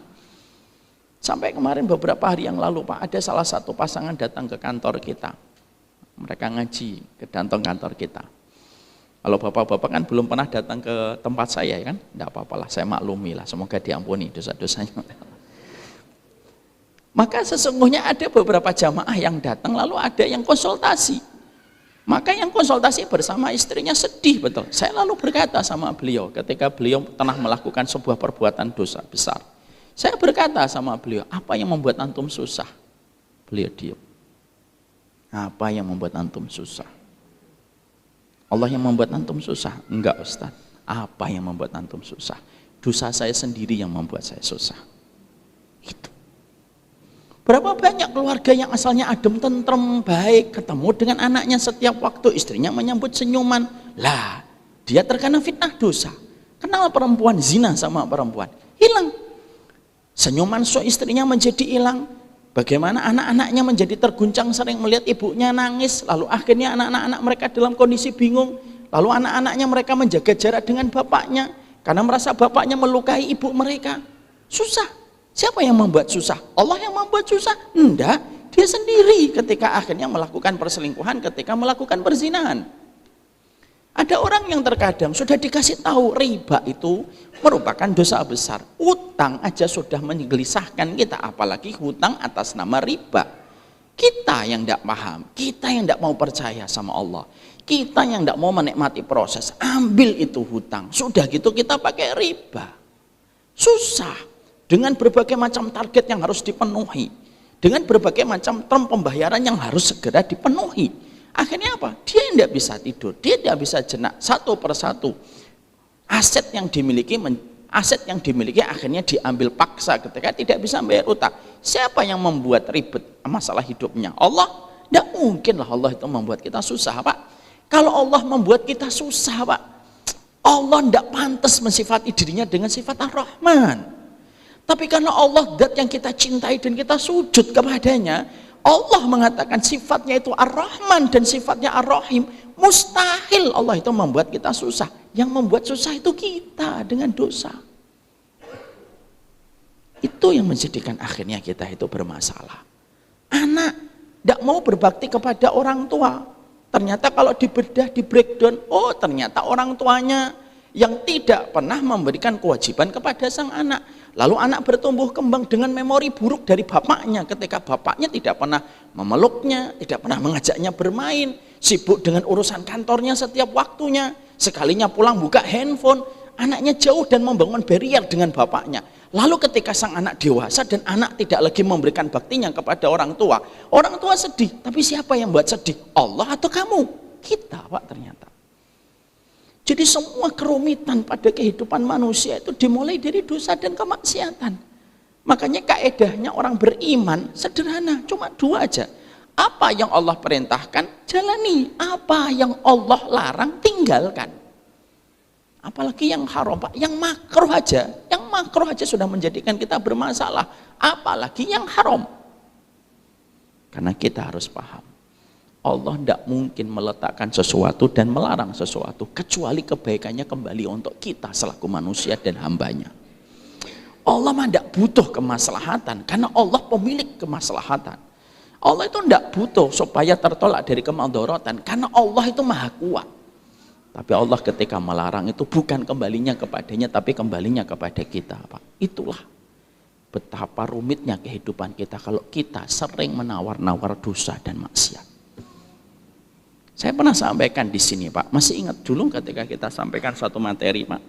[SPEAKER 1] Sampai kemarin beberapa hari yang lalu, Pak, ada salah satu pasangan datang ke kantor kita. Mereka ngaji ke kantor kita. Kalau bapak-bapak kan belum pernah datang ke tempat saya, kan? Tidak apa-apalah, saya maklumi lah, semoga diampuni dosa-dosanya. Maka sesungguhnya ada beberapa jamaah yang datang, lalu ada yang konsultasi. Maka yang konsultasi bersama istrinya sedih betul. Saya lalu berkata sama beliau, ketika beliau pernah melakukan sebuah perbuatan dosa besar. Saya berkata sama beliau, apa yang membuat antum susah? Beliau diam. Apa yang membuat antum susah? Allah yang membuat antum susah? Enggak Ustaz. Apa yang membuat antum susah? Dosa saya sendiri yang membuat saya susah. Itu. Berapa banyak keluarga yang asalnya adem, tentrem, baik, ketemu dengan anaknya setiap waktu, istrinya menyambut senyuman. Lah, dia terkena fitnah dosa. Kenal perempuan, zina sama perempuan, hilang. Senyuman istrinya menjadi hilang. Bagaimana anak-anaknya menjadi terguncang sering melihat ibunya nangis, lalu akhirnya anak-anak mereka dalam kondisi bingung, lalu anak-anaknya mereka menjaga jarak dengan bapaknya, karena merasa bapaknya melukai ibu mereka. Susah. Siapa yang membuat susah? Allah yang membuat susah? Enggak, dia sendiri ketika akhirnya melakukan perselingkuhan, ketika melakukan perzinahan. Ada orang yang terkadang sudah dikasih tahu riba itu merupakan dosa besar. Utang aja sudah menggelisahkan kita, apalagi hutang atas nama riba. Kita yang tidak paham, kita yang tidak mau percaya sama Allah, kita yang tidak mau menikmati proses, ambil itu hutang. Sudah gitu kita pakai riba. Susah. Dengan berbagai macam target yang harus dipenuhi, dengan berbagai macam term pembayaran yang harus segera dipenuhi. Akhirnya apa? Dia tidak bisa tidur, dia tidak bisa jenak satu persatu. Aset yang dimiliki akhirnya diambil paksa ketika tidak bisa bayar utang. Siapa yang membuat ribet masalah hidupnya? Allah. Tidak mungkin lah Allah itu membuat kita susah, Pak. Kalau Allah membuat kita susah, Pak, Allah tidak pantas mensifati dirinya dengan sifat Ar-Rahman. Tapi karena Allah zat yang kita cintai dan kita sujud kepadanya, Allah mengatakan sifatnya itu Ar-Rahman dan sifatnya Ar-Rahim. Mustahil Allah itu membuat kita susah. Yang membuat susah itu kita dengan dosa. Itu yang menjadikan akhirnya kita itu bermasalah. Anak tidak mau berbakti kepada orang tua. Ternyata kalau dibedah, di breakdown, oh ternyata orang tuanya yang tidak pernah memberikan kewajiban kepada sang anak. Lalu anak bertumbuh kembang dengan memori buruk dari bapaknya ketika bapaknya tidak pernah memeluknya, tidak pernah mengajaknya bermain, sibuk dengan urusan kantornya setiap waktunya, sekalinya pulang buka handphone, anaknya jauh dan membangun barrier dengan bapaknya. Lalu ketika sang anak dewasa dan anak tidak lagi memberikan baktinya kepada orang tua sedih. Tapi siapa yang buat sedih? Allah atau kamu? Kita, Pak, ternyata. Jadi semua kerumitan pada kehidupan manusia itu dimulai dari dosa dan kemaksiatan. Makanya kaedahnya orang beriman sederhana, cuma dua aja. Apa yang Allah perintahkan, jalani. Apa yang Allah larang, tinggalkan. Apalagi yang haram, Pak, yang makruh aja sudah menjadikan kita bermasalah. Apalagi yang haram. Karena kita harus paham. Allah tidak mungkin meletakkan sesuatu dan melarang sesuatu kecuali kebaikannya kembali untuk kita selaku manusia dan hambanya. Allah mah tidak butuh kemaslahatan karena Allah pemilik kemaslahatan. Allah itu tidak butuh supaya tertolak dari kemadharatan karena Allah itu maha kuat. Tapi Allah ketika melarang itu bukan kembalinya kepadanya tapi kembalinya kepada kita, Pak. Itulah betapa rumitnya kehidupan kita kalau kita sering menawar-nawar dosa dan maksiat. Saya pernah sampaikan di sini, Pak. Masih ingat dulu ketika kita sampaikan satu materi, Pak.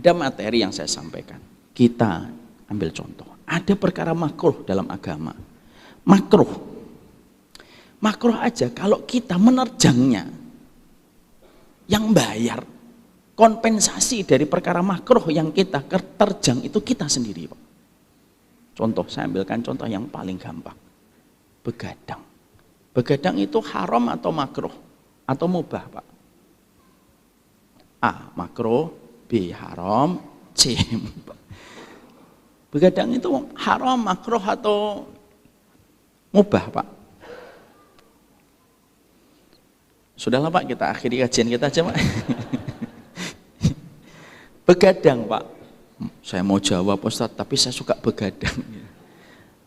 [SPEAKER 1] Ada materi yang saya sampaikan. Kita ambil contoh. Ada perkara makruh dalam agama. Makruh. Makruh aja kalau kita menerjangnya. Yang bayar kompensasi dari perkara makruh yang kita terjang itu kita sendiri, Pak. Contoh, saya ambilkan contoh yang paling gampang. Begadang. Begadang itu haram atau makruh? Atau mubah, Pak? A. Makruh, B. Haram, C. Mubah. Begadang itu haram, makruh atau mubah, Pak? Sudahlah, Pak, kita akhiri kajian kita aja, Pak. Begadang, Pak. Saya mau jawab, Ustaz, tapi saya suka begadang.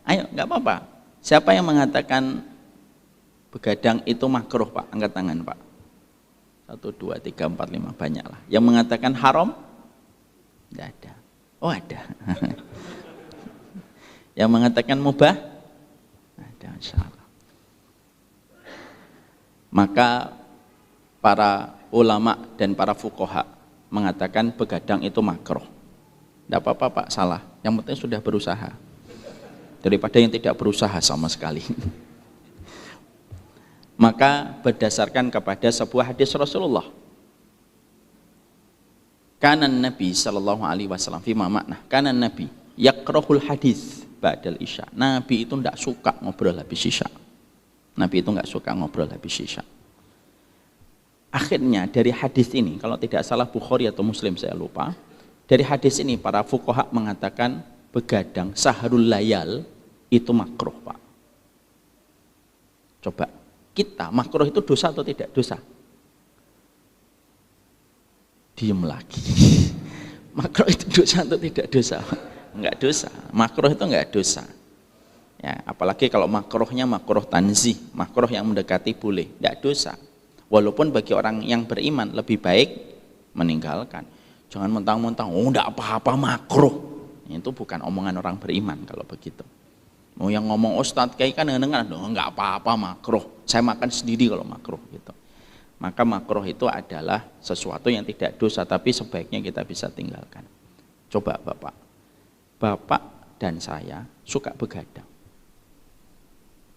[SPEAKER 1] Ayo, nggak apa-apa. Siapa yang mengatakan begadang itu makruh, Pak? Angkat tangan, Pak. 1, 2, 3, 4, 5, banyak lah. Yang mengatakan haram? Tidak ada. Oh, ada. Yang mengatakan mubah? Ada, insyaallah. Maka para ulama dan para fuqaha mengatakan begadang itu makruh. Tidak apa-apa, Pak, salah. Yang penting sudah berusaha. Daripada yang tidak berusaha sama sekali. Maka berdasarkan kepada sebuah hadis Rasulullah, kana Nabi sallallahu alaihi wasallam fi makna, kana Nabi yakrahul hadis ba'dal isya. Nabi itu tidak suka ngobrol habis isya. Nabi itu nggak suka ngobrol habis isya. Akhirnya dari hadis ini, kalau tidak salah Bukhari atau Muslim saya lupa, dari hadis ini para fuqaha mengatakan begadang saharul layal itu makruh, Pak. Coba, kita makruh itu dosa atau tidak? Dosa. Diem lagi. Makruh itu dosa atau tidak? Dosa. Enggak dosa. Makruh itu enggak dosa. Ya, apalagi kalau makruhnya makruh tanzih, makruh yang mendekati boleh, enggak dosa. Walaupun bagi orang yang beriman lebih baik meninggalkan. Jangan mentang-mentang, oh enggak apa-apa makruh. Itu bukan omongan orang beriman kalau begitu. Mau yang ngomong ustadz kayak kan dengar, enggak apa-apa makruh. Saya makan sendiri kalau makruh gitu. Maka makruh itu adalah sesuatu yang tidak dosa, tapi sebaiknya kita bisa tinggalkan. Coba Bapak dan saya suka begadang.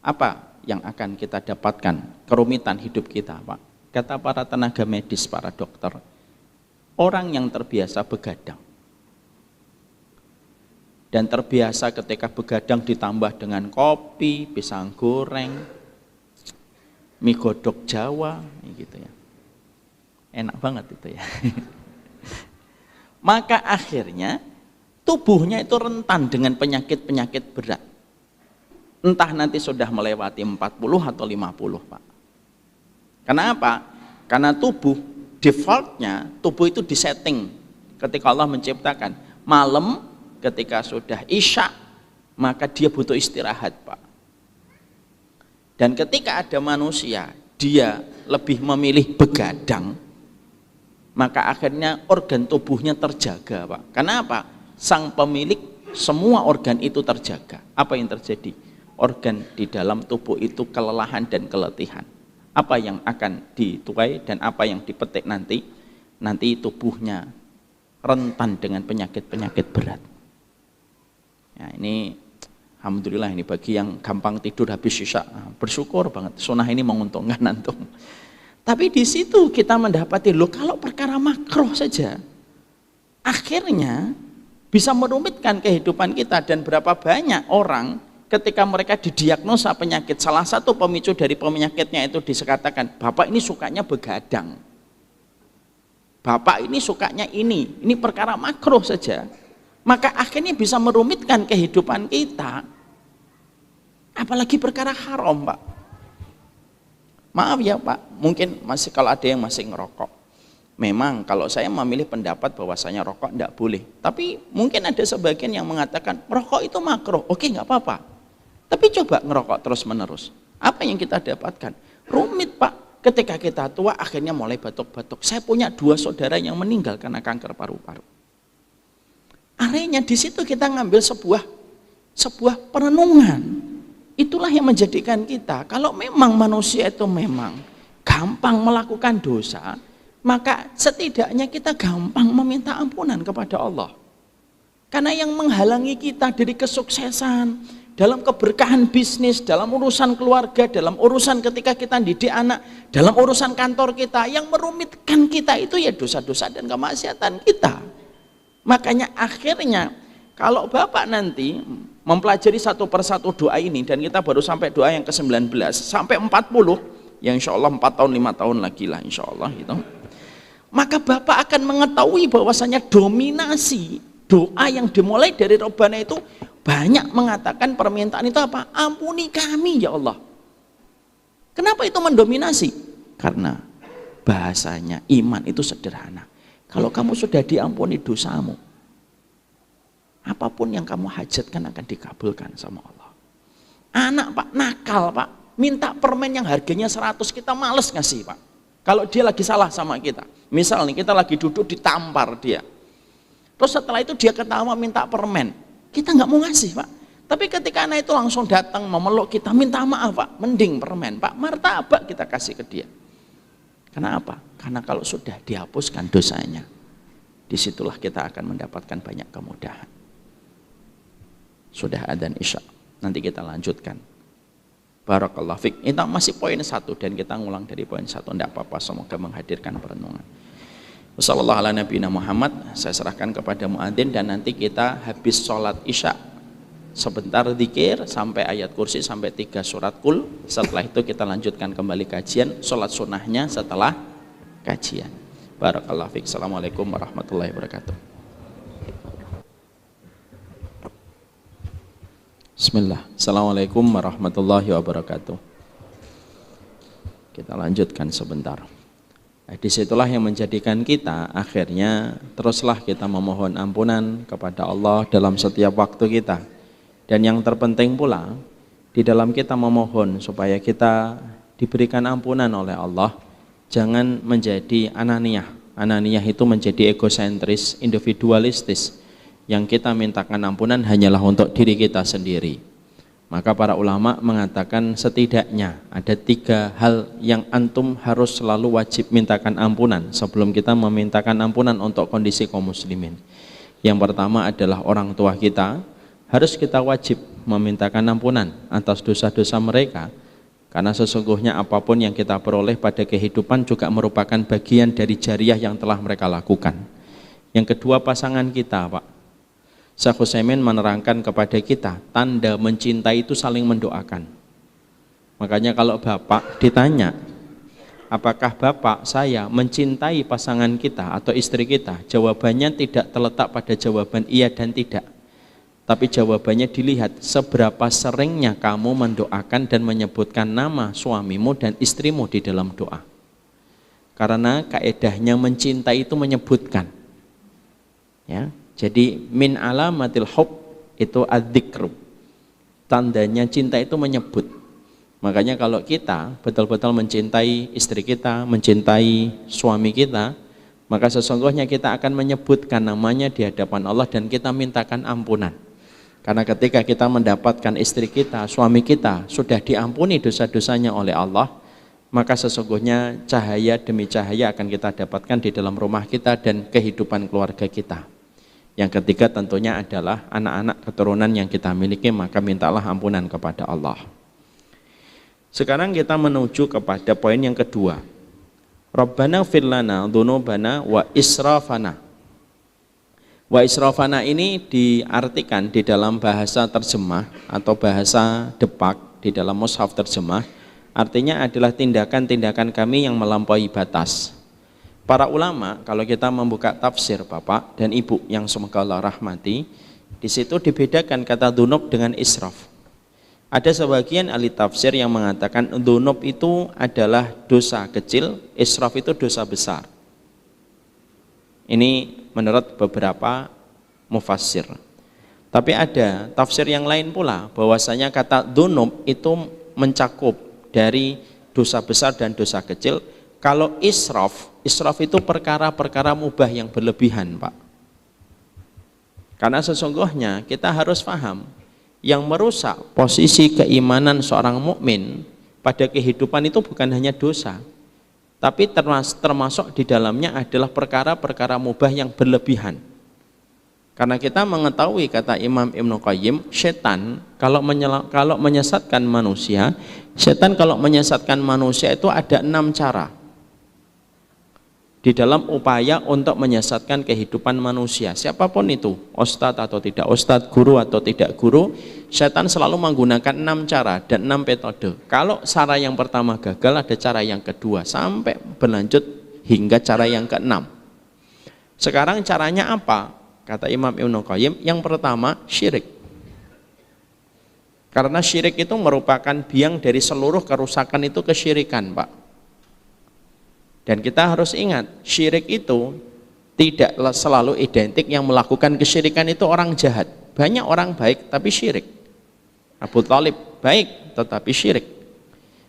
[SPEAKER 1] Apa yang akan kita dapatkan kerumitan hidup kita, Pak? Kata para tenaga medis, para dokter, orang yang terbiasa begadang dan terbiasa ketika begadang ditambah dengan kopi, pisang goreng, mie godok Jawa, gitu ya. Enak banget itu ya. Maka akhirnya tubuhnya itu rentan dengan penyakit-penyakit berat. Entah nanti sudah melewati 40 atau 50, Pak. Kenapa? Karena tubuh, defaultnya, tubuh itu disetting ketika Allah menciptakan. Malam ketika sudah isya, maka dia butuh istirahat, Pak. Dan ketika ada manusia, dia lebih memilih begadang, maka akhirnya organ tubuhnya terjaga, Pak. Kenapa? Sang pemilik semua organ itu terjaga. Apa yang terjadi? Organ di dalam tubuh itu kelelahan dan keletihan. Apa yang akan dituai dan apa yang dipetik nanti tubuhnya rentan dengan penyakit-penyakit berat. Ya, ini alhamdulillah ini bagi yang gampang tidur habis isya, bersyukur banget. Sunnah ini menguntungkan antum. Tapi di situ kita mendapati, loh kalau perkara makruh saja, akhirnya bisa merumitkan kehidupan kita. Dan berapa banyak orang ketika mereka didiagnosa penyakit, salah satu pemicu dari penyakitnya itu dikatakan, Bapak ini sukanya begadang, Bapak ini sukanya ini perkara makruh saja. Maka akhirnya bisa merumitkan kehidupan kita. Apalagi perkara haram, Pak. Maaf ya Pak, mungkin masih kalau ada yang masih ngerokok. Memang kalau saya memilih pendapat bahwasanya rokok tidak boleh. Tapi mungkin ada sebagian yang mengatakan rokok itu makruh. Oke, nggak apa-apa. Tapi coba ngerokok terus-menerus. Apa yang kita dapatkan? Rumit, Pak. Ketika kita tua akhirnya mulai batuk-batuk. Saya punya 2 saudara yang meninggal karena kanker paru-paru. Akhirnya di situ kita ngambil sebuah perenungan. Itulah yang menjadikan kita, kalau memang manusia itu memang gampang melakukan dosa, maka setidaknya kita gampang meminta ampunan kepada Allah. Karena yang menghalangi kita dari kesuksesan, dalam keberkahan bisnis, dalam urusan keluarga, dalam urusan ketika kita didik anak, dalam urusan kantor kita, yang merumitkan kita itu ya dosa-dosa dan kemaksiatan kita. Makanya akhirnya kalau Bapak nanti mempelajari satu persatu doa ini, dan kita baru sampai doa yang ke-19 sampai 40, ya insya Allah 4 tahun 5 tahun lagi lah insya Allah gitu. Maka Bapak akan mengetahui bahwasanya dominasi doa yang dimulai dari Rabbana itu banyak mengatakan permintaan itu apa? Ampuni kami ya Allah. Kenapa itu mendominasi? Karena bahasanya iman itu sederhana. Kalau kamu sudah diampuni dosamu, apapun yang kamu hajatkan akan dikabulkan sama Allah. Anak Pak, nakal Pak, minta permen yang harganya 100, kita males ngasih Pak. Kalau dia lagi salah sama kita. Misal nih kita lagi duduk ditampar dia. Terus setelah itu dia ketawa minta permen. Kita nggak mau ngasih Pak. Tapi ketika anak itu langsung datang memeluk kita, minta maaf Pak, mending permen Pak, martabak kita kasih ke dia. Kenapa? Karena kalau sudah dihapuskan dosanya, disitulah kita akan mendapatkan banyak kemudahan. Sudah adzan isya, nanti kita lanjutkan Barakallahu fiik. Itu masih poin 1 dan kita ngulang dari poin 1, tidak apa-apa, semoga menghadirkan perenungan. Wassallallahu ala nabiyina Muhammad. Saya serahkan kepada muadzin dan nanti kita habis sholat isya sebentar zikir sampai ayat kursi sampai 3 surat kul. Setelah itu kita lanjutkan kembali kajian, sholat sunnahnya setelah kajian. Barakallahu fiik. Assalamualaikum warahmatullahi wabarakatuh. Bismillah. Assalamualaikum warahmatullahi wabarakatuh. Kita lanjutkan sebentar. Disitulah yang menjadikan kita akhirnya teruslah kita memohon ampunan kepada Allah dalam setiap waktu kita. Dan yang terpenting pula, di dalam kita memohon supaya kita diberikan ampunan oleh Allah, jangan menjadi ananiyah. Ananiyah itu menjadi egosentris, individualistis. Yang kita mintakan ampunan hanyalah untuk diri kita sendiri. Maka para ulama mengatakan setidaknya ada 3 hal yang antum harus selalu wajib mintakan ampunan sebelum kita memintakan ampunan untuk kondisi kaum muslimin. Yang pertama adalah orang tua kita, harus kita wajib memintakan ampunan atas dosa-dosa mereka, karena sesungguhnya apapun yang kita peroleh pada kehidupan juga merupakan bagian dari jariah yang telah mereka lakukan. Yang kedua, pasangan kita, Pak. Syekh Utsaimin menerangkan kepada kita, tanda mencintai itu saling mendoakan. Makanya kalau bapak ditanya, apakah bapak saya mencintai pasangan kita atau istri kita, jawabannya tidak terletak pada jawaban iya dan tidak, tapi jawabannya dilihat seberapa seringnya kamu mendoakan dan menyebutkan nama suamimu dan istrimu di dalam doa. Karena kaedahnya mencintai itu menyebutkan, ya. Jadi min alamatil hub itu adzikru. Tandanya cinta itu menyebut. Makanya kalau kita betul-betul mencintai istri kita, mencintai suami kita, maka sesungguhnya kita akan menyebutkan namanya di hadapan Allah dan kita mintakan ampunan. Karena ketika kita mendapatkan istri kita, suami kita sudah diampuni dosa-dosanya oleh Allah, maka sesungguhnya cahaya demi cahaya akan kita dapatkan di dalam rumah kita dan kehidupan keluarga kita. Yang ketiga tentunya adalah anak-anak keturunan yang kita miliki, maka mintalah ampunan kepada Allah. Sekarang kita menuju kepada poin yang kedua. Rabbana fir lana dzunubana wa israfana. Wa israfana ini diartikan di dalam bahasa terjemah atau bahasa depak di dalam mushaf terjemah, artinya adalah tindakan-tindakan kami yang melampaui batas. Para ulama kalau kita membuka tafsir Bapak dan Ibu yang semoga Allah rahmati, di situ dibedakan kata dzunub dengan israf. Ada sebagian ahli tafsir yang mengatakan dzunub itu adalah dosa kecil, israf itu dosa besar. Ini menurut beberapa mufassir. Tapi ada tafsir yang lain pula bahwasanya kata dzunub itu mencakup dari dosa besar dan dosa kecil. Kalau israf itu perkara-perkara mubah yang berlebihan, Pak. Karena sesungguhnya kita harus paham, yang merusak posisi keimanan seorang mukmin pada kehidupan itu bukan hanya dosa, tapi termasuk di dalamnya adalah perkara-perkara mubah yang berlebihan. Karena kita mengetahui kata Imam Ibnu Qayyim, setan kalau menyesatkan manusia, itu ada 6 cara di dalam upaya untuk menyesatkan kehidupan manusia. Siapapun itu, ustadz atau tidak ustadz, guru atau tidak guru, setan selalu menggunakan 6 cara dan 6 metode. Kalau cara yang pertama gagal, ada cara yang kedua sampai berlanjut hingga cara yang ke-6. Sekarang caranya apa? Kata Imam Ibnu Qayyim, yang pertama syirik. Karena syirik itu merupakan biang dari seluruh kerusakan itu kesyirikan, Pak. Dan kita harus ingat, syirik itu tidak selalu identik yang melakukan kesyirikan itu orang jahat. Banyak orang baik tapi syirik. Abu Thalib baik tetapi syirik.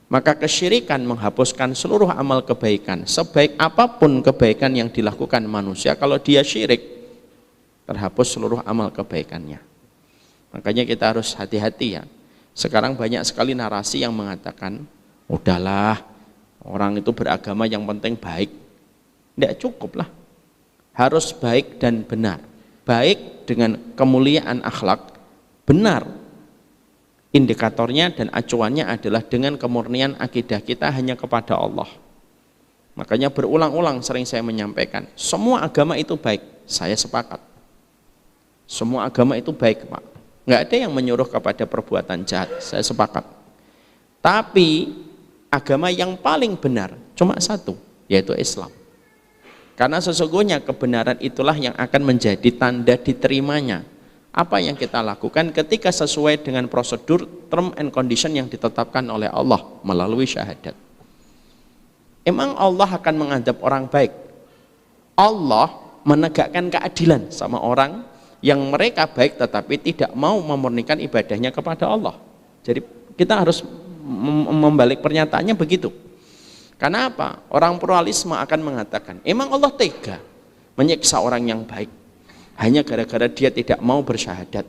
[SPEAKER 1] Maka kesyirikan menghapuskan seluruh amal kebaikan. Sebaik apapun kebaikan yang dilakukan manusia, kalau dia syirik, terhapus seluruh amal kebaikannya. Makanya kita harus hati-hati ya. Sekarang banyak sekali narasi yang mengatakan, udahlah, orang itu beragama yang penting baik. Tidak cukup lah. Harus baik dan benar. Baik dengan kemuliaan akhlak, benar
[SPEAKER 2] Indikatornya dan acuannya adalah dengan kemurnian akidah kita hanya kepada Allah. Makanya berulang-ulang sering saya menyampaikan, semua agama itu baik, saya sepakat. Semua agama itu baik, Pak. Nggak ada yang menyuruh kepada perbuatan jahat, saya sepakat. Tapi agama yang paling benar cuma satu, yaitu Islam. Karena sesungguhnya kebenaran itulah yang akan menjadi tanda diterimanya apa yang kita lakukan ketika sesuai dengan prosedur, term and condition yang ditetapkan oleh Allah melalui syahadat. Emang Allah akan menghadap orang baik? Allah menegakkan keadilan sama orang yang mereka baik tetapi tidak mau memurnikan ibadahnya kepada Allah. Jadi kita harus membalik pernyataannya begitu. Karena apa? Orang pluralisme akan mengatakan, emang Allah tega menyiksa orang yang baik hanya gara-gara dia tidak mau bersyahadat?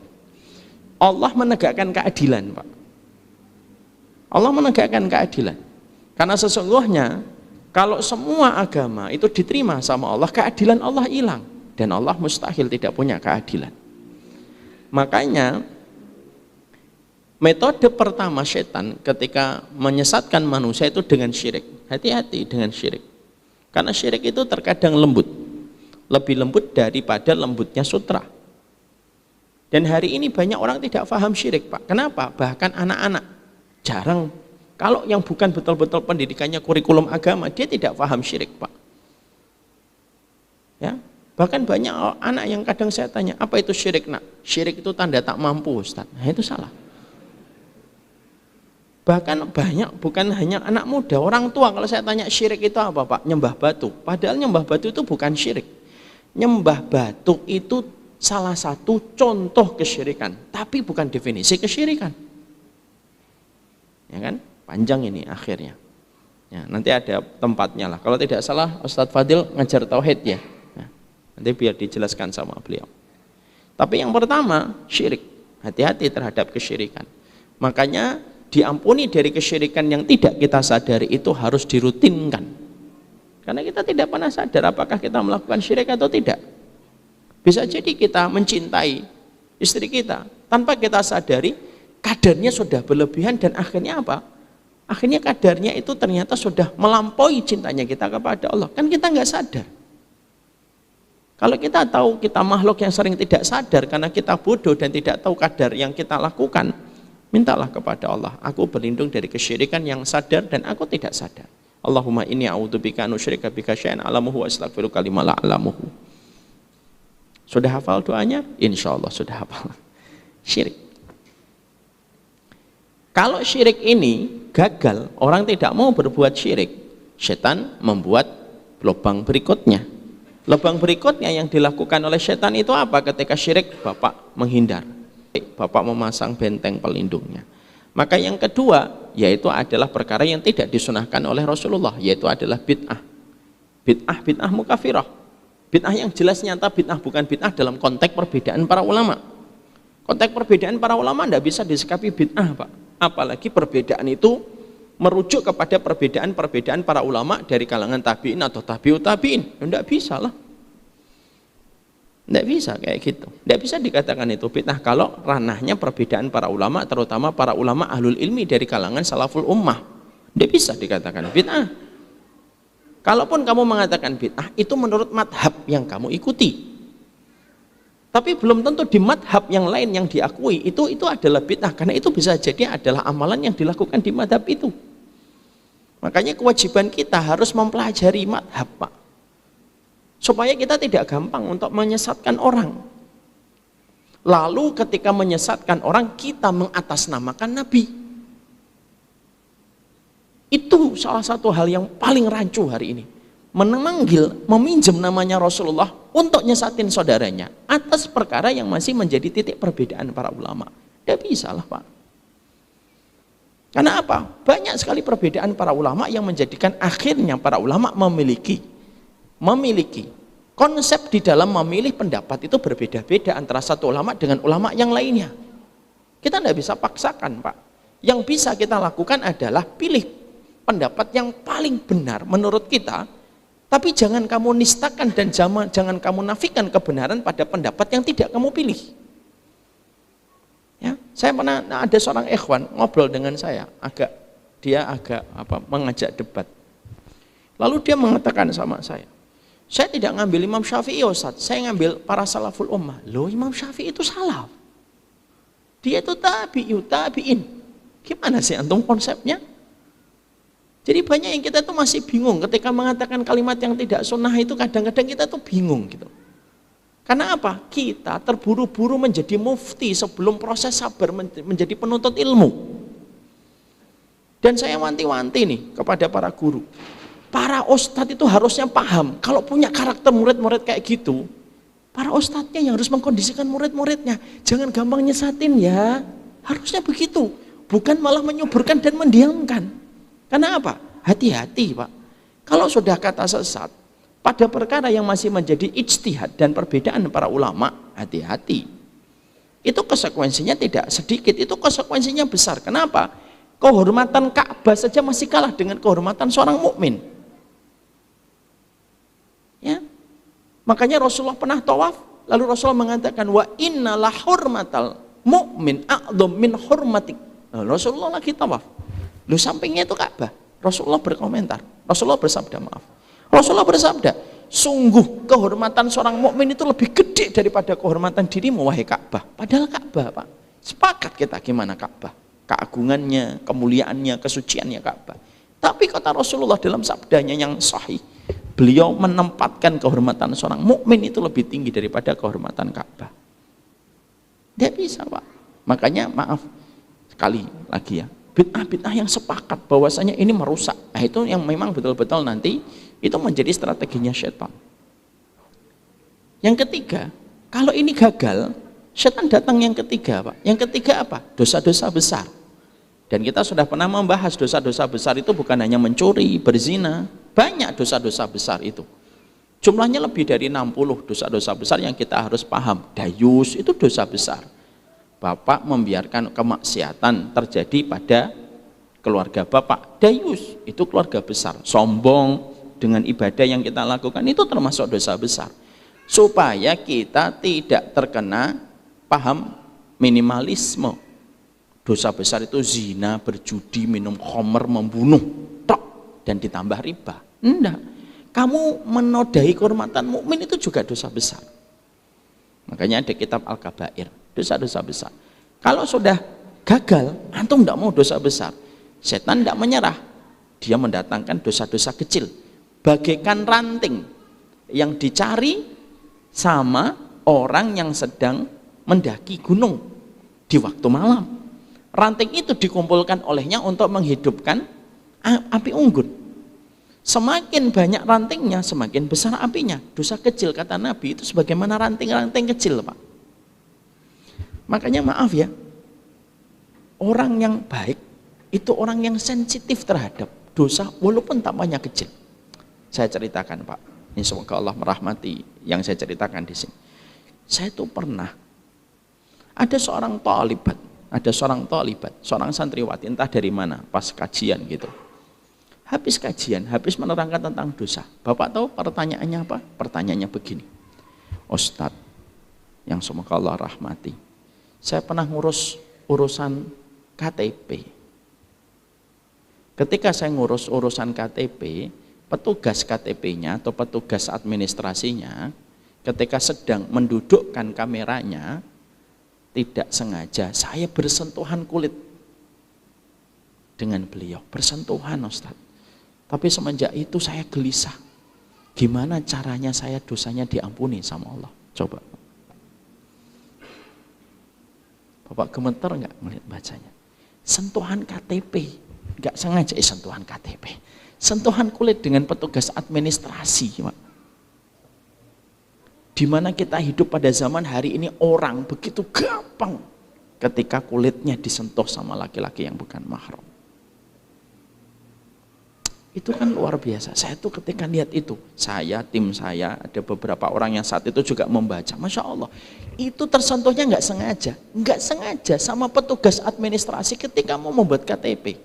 [SPEAKER 2] Allah menegakkan keadilan, Pak. Allah menegakkan keadilan. Karena sesungguhnya kalau semua agama itu diterima sama Allah, keadilan Allah hilang. Dan Allah mustahil tidak punya keadilan. Makanya metode pertama setan ketika menyesatkan manusia itu dengan syirik. Hati-hati dengan syirik. Karena syirik itu terkadang lembut. Lebih lembut daripada lembutnya sutra. Dan hari ini banyak orang tidak paham syirik, Pak. Kenapa? Bahkan anak-anak jarang. Kalau yang bukan betul-betul pendidikannya kurikulum agama, dia tidak paham syirik, Pak. Ya, bahkan banyak anak yang kadang saya tanya, apa itu syirik, Nak? Syirik itu tanda tak mampu, Ustaz. Nah, itu salah. Bahkan banyak, bukan hanya anak muda, orang tua kalau saya tanya syirik itu apa, Pak? Nyembah batu. Padahal nyembah batu itu bukan syirik. Nyembah batu itu salah satu contoh kesyirikan, tapi bukan definisi kesyirikan. Ya kan? Panjang ini akhirnya. Ya, nanti ada tempatnya lah. Kalau tidak salah Ustadz Fadil ngajar tauhid ya. Nah, nanti biar dijelaskan sama beliau. Tapi yang pertama syirik. Hati-hati terhadap kesyirikan. Makanya diampuni dari kesyirikan yang tidak kita sadari itu harus dirutinkan. Karena kita tidak pernah sadar apakah kita melakukan syirik atau tidak. Bisa jadi kita mencintai istri kita tanpa kita sadari kadarnya sudah berlebihan dan akhirnya apa? Akhirnya kadarnya itu ternyata sudah melampaui cintanya kita kepada Allah. Kan kita nggak sadar. Kalau kita tahu kita makhluk yang sering tidak sadar karena kita bodoh dan tidak tahu kadar yang kita lakukan, mintalah kepada Allah. Aku berlindung dari kesyirikan yang sadar dan aku tidak sadar. Allahumma inni a'udzubika an usyrika bika syai'an a'lamuhu wa astaghfiruka lima la a'lamuhu. Sudah hafal doanya? Insya Allah sudah hafal. Syirik. Kalau syirik ini gagal, orang tidak mau berbuat syirik, setan membuat lubang berikutnya. Lubang berikutnya yang dilakukan oleh setan itu apa? Ketika syirik, Bapak menghindar. Bapak memasang benteng pelindungnya. Maka yang kedua, yaitu adalah perkara yang tidak disunahkan oleh Rasulullah, yaitu adalah bid'ah. Bid'ah mukafirah. Bid'ah yang jelas nyata bid'ah, bukan bid'ah dalam konteks perbedaan para ulama. Konteks perbedaan para ulama tidak bisa disikapi bid'ah, Pak. Apalagi perbedaan itu merujuk kepada perbedaan-perbedaan para ulama dari kalangan tabi'in atau tabi'ut tabi'in. Tidak bisa lah. Tidak bisa kayak gitu. Tidak bisa dikatakan itu bid'ah kalau ranahnya perbedaan para ulama, terutama para ulama ahlul ilmi dari kalangan salaful ummah. Tidak bisa dikatakan bid'ah. Kalaupun kamu mengatakan bid'ah, itu menurut madhab yang kamu ikuti. Tapi belum tentu di madhab yang lain yang diakui itu adalah bid'ah, karena itu bisa jadi adalah amalan yang dilakukan di madhab itu. Makanya kewajiban kita harus mempelajari madhab, Pak, supaya kita tidak gampang untuk menyesatkan orang. Lalu ketika menyesatkan orang, kita mengatasnamakan Nabi. Itu salah satu hal yang paling rancu hari ini. Meminjam namanya Rasulullah untuk nyesatin saudaranya atas perkara yang masih menjadi titik perbedaan para ulama. Tidak bisa lah, Pak. Karena apa? Banyak sekali perbedaan para ulama yang menjadikan akhirnya para ulama memiliki konsep di dalam memilih pendapat itu berbeda-beda antara satu ulama dengan ulama yang lainnya. Kita tidak bisa paksakan, Pak. Yang bisa kita lakukan adalah pilih pendapat yang paling benar menurut kita. Tapi jangan kamu nistakan dan jangan kamu nafikan kebenaran pada pendapat yang tidak kamu pilih. Ya, saya pernah ada seorang ikhwan ngobrol dengan saya, dia agak mengajak debat. Lalu dia mengatakan sama saya tidak ngambil Imam Syafi'i Ustaz, saya ngambil para salaful ummah. Loh, Imam Syafi'i itu salaf. Dia itu tabi'in. Gimana sih antum konsepnya? Jadi banyak yang kita tuh masih bingung ketika mengatakan kalimat yang tidak sunnah itu, kadang-kadang kita tuh bingung gitu. Karena apa? Kita terburu-buru menjadi mufti sebelum proses sabar menjadi penuntut ilmu. Dan saya wanti-wanti nih kepada para guru. Para ustadz itu harusnya paham, kalau punya karakter murid-murid kayak gitu, para ustadznya yang harus mengkondisikan murid-muridnya. Jangan gampang nyesatin ya. Harusnya begitu. Bukan malah menyuburkan dan mendiamkan. Karena apa? Hati-hati Pak. Kalau sudah kata sesat, pada perkara yang masih menjadi ijtihad dan perbedaan para ulama, hati-hati. Itu konsekuensinya tidak sedikit, itu konsekuensinya besar. Kenapa? Kehormatan Ka'bah saja masih kalah dengan kehormatan seorang mukmin. Ya. Makanya Rasulullah pernah tawaf, lalu Rasulullah mengatakan wa inna la hurmatal mu'min a'dham min hurmatik. Rasulullah lagi tawaf. Lu sampingnya itu Ka'bah. Rasulullah berkomentar. Rasulullah bersabda, Rasulullah bersabda, sungguh kehormatan seorang mukmin itu lebih gede daripada kehormatan dirimu wahai Ka'bah. Padahal Ka'bah, Pak. Sepakat kita gimana Ka'bah? Keagungannya, kemuliaannya, kesuciannya Ka'bah. Tapi kata Rasulullah dalam sabdanya yang sahih, beliau menempatkan kehormatan seorang mukmin itu lebih tinggi daripada kehormatan Ka'bah. Tidak bisa, Pak. Makanya maaf sekali lagi ya, bid'ah-bid'ah yang sepakat bahwasanya ini merusak. Nah, itu yang memang betul-betul nanti itu menjadi strateginya syaitan. Yang ketiga, kalau ini gagal, syaitan datang yang ketiga, Pak. Yang ketiga apa? Dosa-dosa besar. Dan kita sudah pernah membahas dosa-dosa besar itu bukan hanya mencuri, berzina, banyak dosa-dosa besar itu. Jumlahnya lebih dari 60 dosa-dosa besar yang kita harus paham. Dayus itu dosa besar. Bapak membiarkan kemaksiatan terjadi pada keluarga Bapak. Dayus itu keluarga besar. Sombong dengan ibadah yang kita lakukan itu termasuk dosa besar. Supaya kita tidak terkena paham minimalisme. Dosa besar itu zina, berjudi, minum khamr, membunuh, tok, dan ditambah riba. Enggak. Kamu menodai kehormatan mukmin itu juga dosa besar. Makanya ada kitab Al-Kabair, dosa-dosa besar. Kalau sudah gagal, antum tidak mau dosa besar, setan tidak menyerah. Dia mendatangkan dosa-dosa kecil. Bagaikan ranting yang dicari sama orang yang sedang mendaki gunung di waktu malam. Ranting itu dikumpulkan olehnya untuk menghidupkan api unggun. Semakin banyak rantingnya, semakin besar apinya. Dosa kecil kata Nabi itu sebagaimana ranting-ranting kecil, Pak. Makanya maaf ya, orang yang baik itu orang yang sensitif terhadap dosa walaupun tampaknya kecil. Saya ceritakan, Pak. Ini semoga Allah merahmati yang saya ceritakan di sini. Saya tuh pernah ada seorang talibat, seorang santriwati entah dari mana pas kajian gitu. Habis kajian, habis menerangkan tentang dosa. Bapak tahu pertanyaannya apa? Pertanyaannya begini. Ustadz yang semoga Allah rahmati, saya pernah ngurus urusan KTP. Ketika saya ngurus urusan KTP, petugas KTP-nya atau petugas administrasinya ketika sedang mendudukkan kameranya, tidak sengaja saya bersentuhan kulit dengan beliau, bersentuhan Ustadz. Tapi semenjak itu saya gelisah, gimana caranya saya dosanya diampuni sama Allah. Coba Bapak gemeter nggak melihat bacanya? Sentuhan KTP, nggak sengaja sentuhan KTP, sentuhan kulit dengan petugas administrasi, Pak. Di mana kita hidup pada zaman hari ini, orang begitu gampang ketika kulitnya disentuh sama laki-laki yang bukan mahram. Itu kan luar biasa. Saya tuh ketika lihat itu, tim saya, ada beberapa orang yang saat itu juga membaca, Masya Allah, itu tersentuhnya nggak sengaja sama petugas administrasi ketika mau membuat KTP.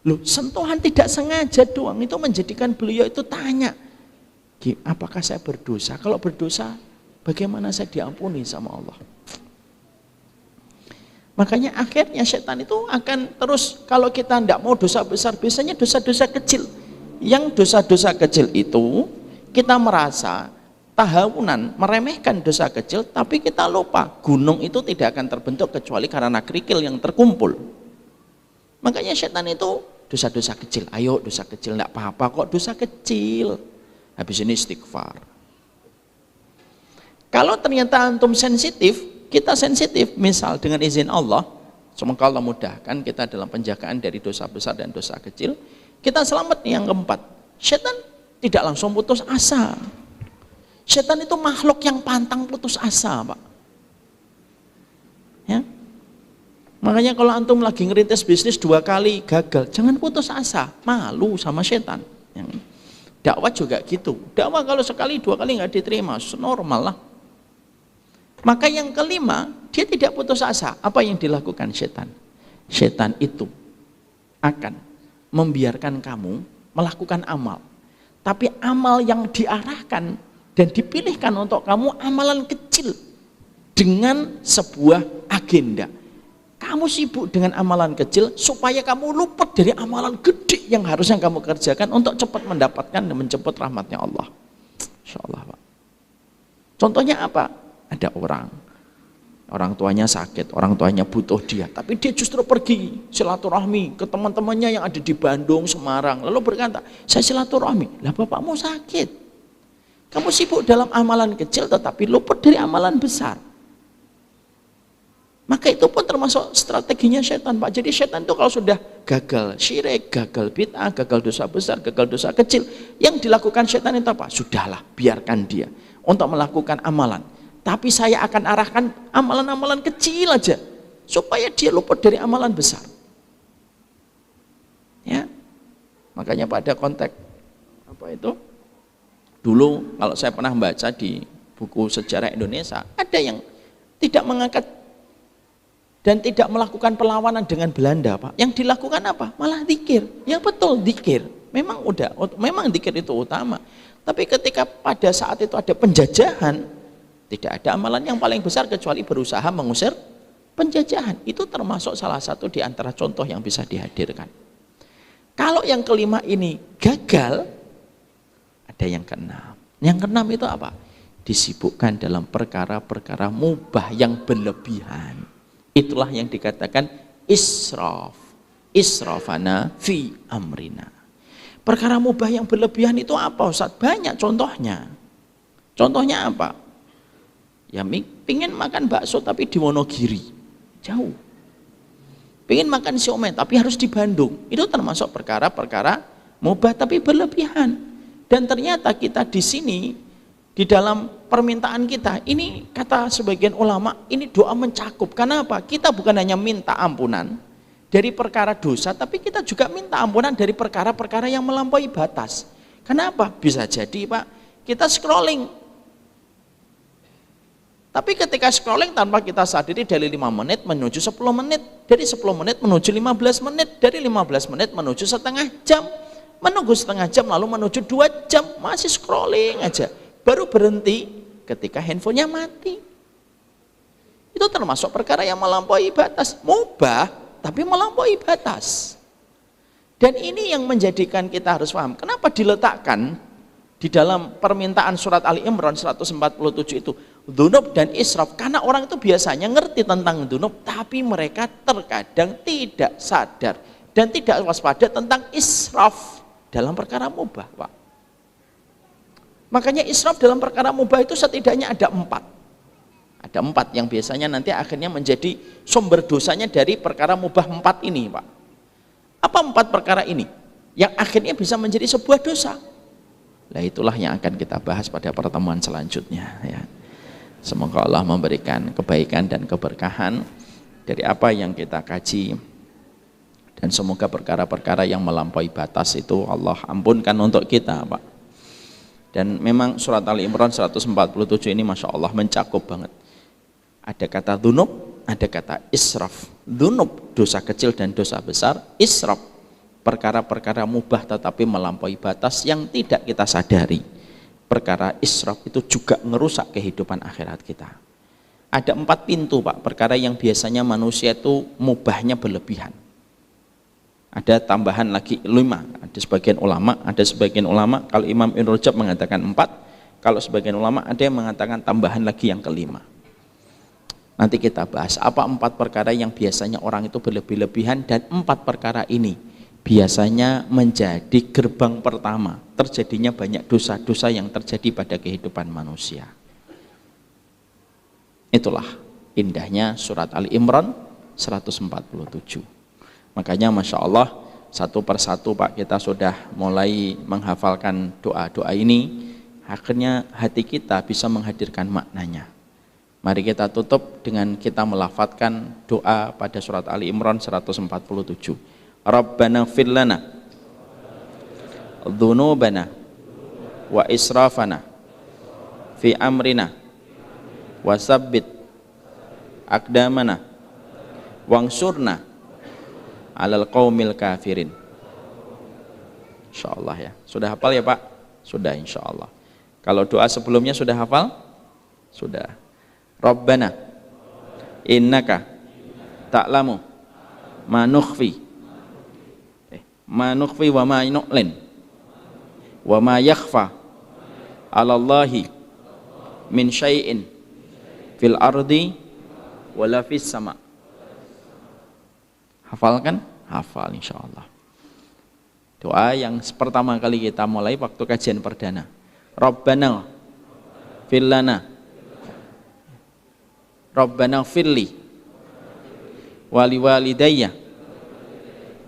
[SPEAKER 2] Loh, sentuhan tidak sengaja doang, itu menjadikan beliau itu tanya, apakah saya berdosa? Kalau berdosa, bagaimana saya diampuni sama Allah? Makanya akhirnya setan itu akan terus, kalau kita tidak mau dosa besar, biasanya dosa-dosa kecil. Yang dosa-dosa kecil itu kita merasa tahawunan, meremehkan dosa kecil, tapi kita lupa gunung itu tidak akan terbentuk kecuali karena kerikil yang terkumpul. Makanya setan itu dosa-dosa kecil, ayo dosa kecil tidak apa-apa kok, dosa kecil, habis ini istighfar. Kalau ternyata antum sensitif, kita sensitif, misal dengan izin Allah, semoga Allah mudahkan kita dalam penjagaan dari dosa besar dan dosa kecil, kita selamat nih yang keempat. Setan tidak langsung putus asa. Setan itu makhluk yang pantang putus asa, Pak. Ya. Makanya kalau antum lagi ngerintis bisnis 2 kali gagal, jangan putus asa, malu sama setan. Yang dakwah juga gitu. Dakwah kalau sekali 2 kali nggak diterima, normal lah. Maka yang kelima, dia tidak putus asa. Apa yang dilakukan setan? Setan itu akan membiarkan kamu melakukan amal. Tapi amal yang diarahkan dan dipilihkan untuk kamu amalan kecil dengan sebuah agenda. Kamu sibuk dengan amalan kecil supaya kamu luput dari amalan gede yang harusnya kamu kerjakan untuk cepat mendapatkan dan menjemput rahmatnya Allah. Insya Allah, Pak. Contohnya apa? Ada orang tuanya sakit, orang tuanya butuh dia, tapi dia justru pergi silaturahmi ke teman-temannya yang ada di Bandung, Semarang, lalu berkata, saya silaturahmi. Lah bapakmu sakit, kamu sibuk dalam amalan kecil tetapi luput dari amalan besar. Maka itu pun termasuk strateginya setan, Pak. Jadi setan itu kalau sudah gagal syirik, gagal bid'ah, gagal dosa besar, gagal dosa kecil, yang dilakukan setan itu apa? Sudahlah, biarkan dia untuk melakukan amalan. Tapi saya akan arahkan amalan-amalan kecil aja supaya dia luput dari amalan besar. Ya. Makanya pada konteks apa itu? Dulu kalau saya pernah baca di buku sejarah Indonesia, ada yang tidak mengangkat dan tidak melakukan perlawanan dengan Belanda, Pak. Yang dilakukan apa? Malah zikir. Ya betul, zikir. Memang zikir itu utama. Tapi ketika pada saat itu ada penjajahan, tidak ada amalan yang paling besar kecuali berusaha mengusir penjajahan. Itu termasuk salah satu di antara contoh yang bisa dihadirkan. Kalau yang kelima ini gagal, ada yang keenam. Yang keenam itu apa? Disibukkan dalam perkara-perkara mubah yang berlebihan. Itulah yang dikatakan israf. Israfana fi amrina. Perkara mubah yang berlebihan itu apa, Ustaz? Banyak contohnya. Contohnya apa? Ya pingin makan bakso tapi di Wonogiri, jauh. Pingin makan siomay tapi harus di Bandung. Itu termasuk perkara-perkara mubah tapi berlebihan. Dan ternyata kita di sini, di dalam permintaan kita, ini kata sebagian ulama, ini doa mencakup. Kenapa? Kita bukan hanya minta ampunan dari perkara dosa, tapi kita juga minta ampunan dari perkara-perkara yang melampaui batas. Kenapa? Bisa jadi, Pak, kita scrolling. Tapi ketika scrolling tanpa kita sadari dari 5 menit menuju 10 menit, dari 10 menit menuju 15 menit, dari 15 menit menuju setengah jam, menunggu setengah jam lalu menuju 2 jam, masih scrolling aja. Baru berhenti ketika handphonenya mati. Itu termasuk perkara yang melampaui batas, mubah tapi melampaui batas. Dan ini yang menjadikan kita harus paham, kenapa diletakkan di dalam permintaan surat Ali Imran 147 itu dzunub dan israf, karena orang itu biasanya ngerti tentang dzunub tapi mereka terkadang tidak sadar dan tidak waspada tentang israf dalam perkara mubah, Pak. Makanya israf dalam perkara mubah itu setidaknya ada 4. Ada 4 yang biasanya nanti akhirnya menjadi sumber dosanya dari perkara mubah 4 ini, Pak. Apa 4 perkara ini yang akhirnya bisa menjadi sebuah dosa? Nah, itulah yang akan kita bahas pada pertemuan selanjutnya, ya. Semoga Allah memberikan kebaikan dan keberkahan dari apa yang kita kaji, dan semoga perkara-perkara yang melampaui batas itu Allah ampunkan untuk kita, Pak. Dan memang surat Ali Imran 147 ini Masya Allah mencakup banget. Ada kata dzunub, ada kata israf. Dzunub, dosa kecil dan dosa besar. Israf, perkara-perkara mubah tetapi melampaui batas yang tidak kita sadari. Perkara israf itu juga ngerusak kehidupan akhirat kita. Ada 4 pintu Pak, perkara yang biasanya manusia itu mubahnya berlebihan. Ada tambahan lagi 5, ada sebagian ulama, kalau Imam Ibn Rajab mengatakan 4, kalau sebagian ulama ada yang mengatakan tambahan lagi yang kelima. Nanti kita bahas apa 4 perkara yang biasanya orang itu berlebih-lebihan, dan 4 perkara ini biasanya menjadi gerbang pertama terjadinya banyak dosa-dosa yang terjadi pada kehidupan manusia. Itulah indahnya surat Ali Imran 147. Makanya Masya Allah, satu persatu Pak, kita sudah mulai menghafalkan doa-doa ini. Akhirnya hati kita bisa menghadirkan maknanya. Mari kita tutup dengan kita melafadzkan doa pada surat Ali Imran 147. Rabbana ighfir lana dzunubana wa israfana fi amrina wasabbit aqdamana wangsurna alal qaumil kafirin. Insyaallah ya. Sudah hafal ya Pak? Sudah insyaallah. Kalau doa sebelumnya sudah hafal? Sudah. Rabbana innaka ta'lamu ma nukhfi wa ma nu'lin wa ma yakhfa 'ala Allahi min syai'in fil ardi wala fis sama. Hafal kan? Hafal insyaallah. Doa yang pertama kali kita mulai waktu kajian perdana. Rabbana fil lana Rabbana firli wali walidayya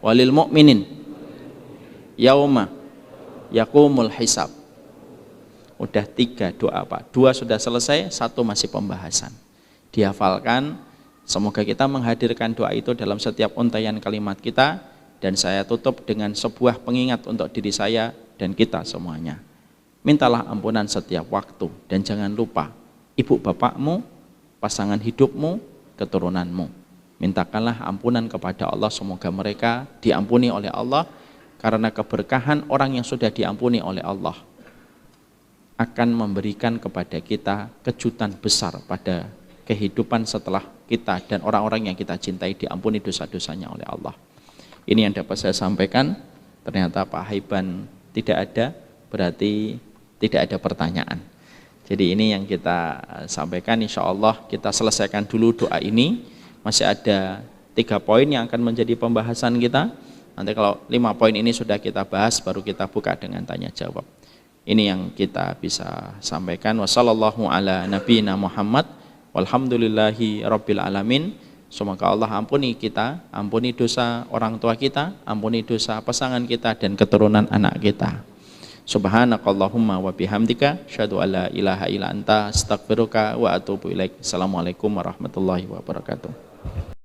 [SPEAKER 2] walil mu'minin yauma yakumul hisab. Udah 3 doa Pak. 2 sudah selesai, 1 masih pembahasan. Dihafalkan. Semoga kita menghadirkan doa itu dalam setiap untaian kalimat kita, dan saya tutup dengan sebuah pengingat untuk diri saya dan kita semuanya. Mintalah ampunan setiap waktu, dan jangan lupa ibu bapakmu, pasangan hidupmu, keturunanmu. Mintakanlah ampunan kepada Allah, semoga mereka diampuni oleh Allah, karena keberkahan orang yang sudah diampuni oleh Allah akan memberikan kepada kita kejutan besar pada kehidupan setelah kita dan orang-orang yang kita cintai diampuni dosa-dosanya oleh Allah. Ini yang dapat saya sampaikan. Ternyata Pak Haiban tidak ada, berarti tidak ada pertanyaan. Jadi ini yang kita sampaikan. Insya Allah kita selesaikan dulu doa ini. Masih ada 3 poin yang akan menjadi pembahasan kita. Nanti kalau 5 poin ini sudah kita bahas, baru kita buka dengan tanya jawab. Ini yang kita bisa sampaikan. Wassallallahu ala nabiyina Muhammad walhamdulillahi rabbil alamin. Semoga Allah ampuni kita, ampuni dosa orang tua kita, ampuni dosa pasangan kita dan keturunan anak kita. Subhanakallahumma wa bihamdika asyhadu an la ilaha illa anta astaghfiruka wa atubu ilaik. Assalamualaikum warahmatullahi wabarakatuh.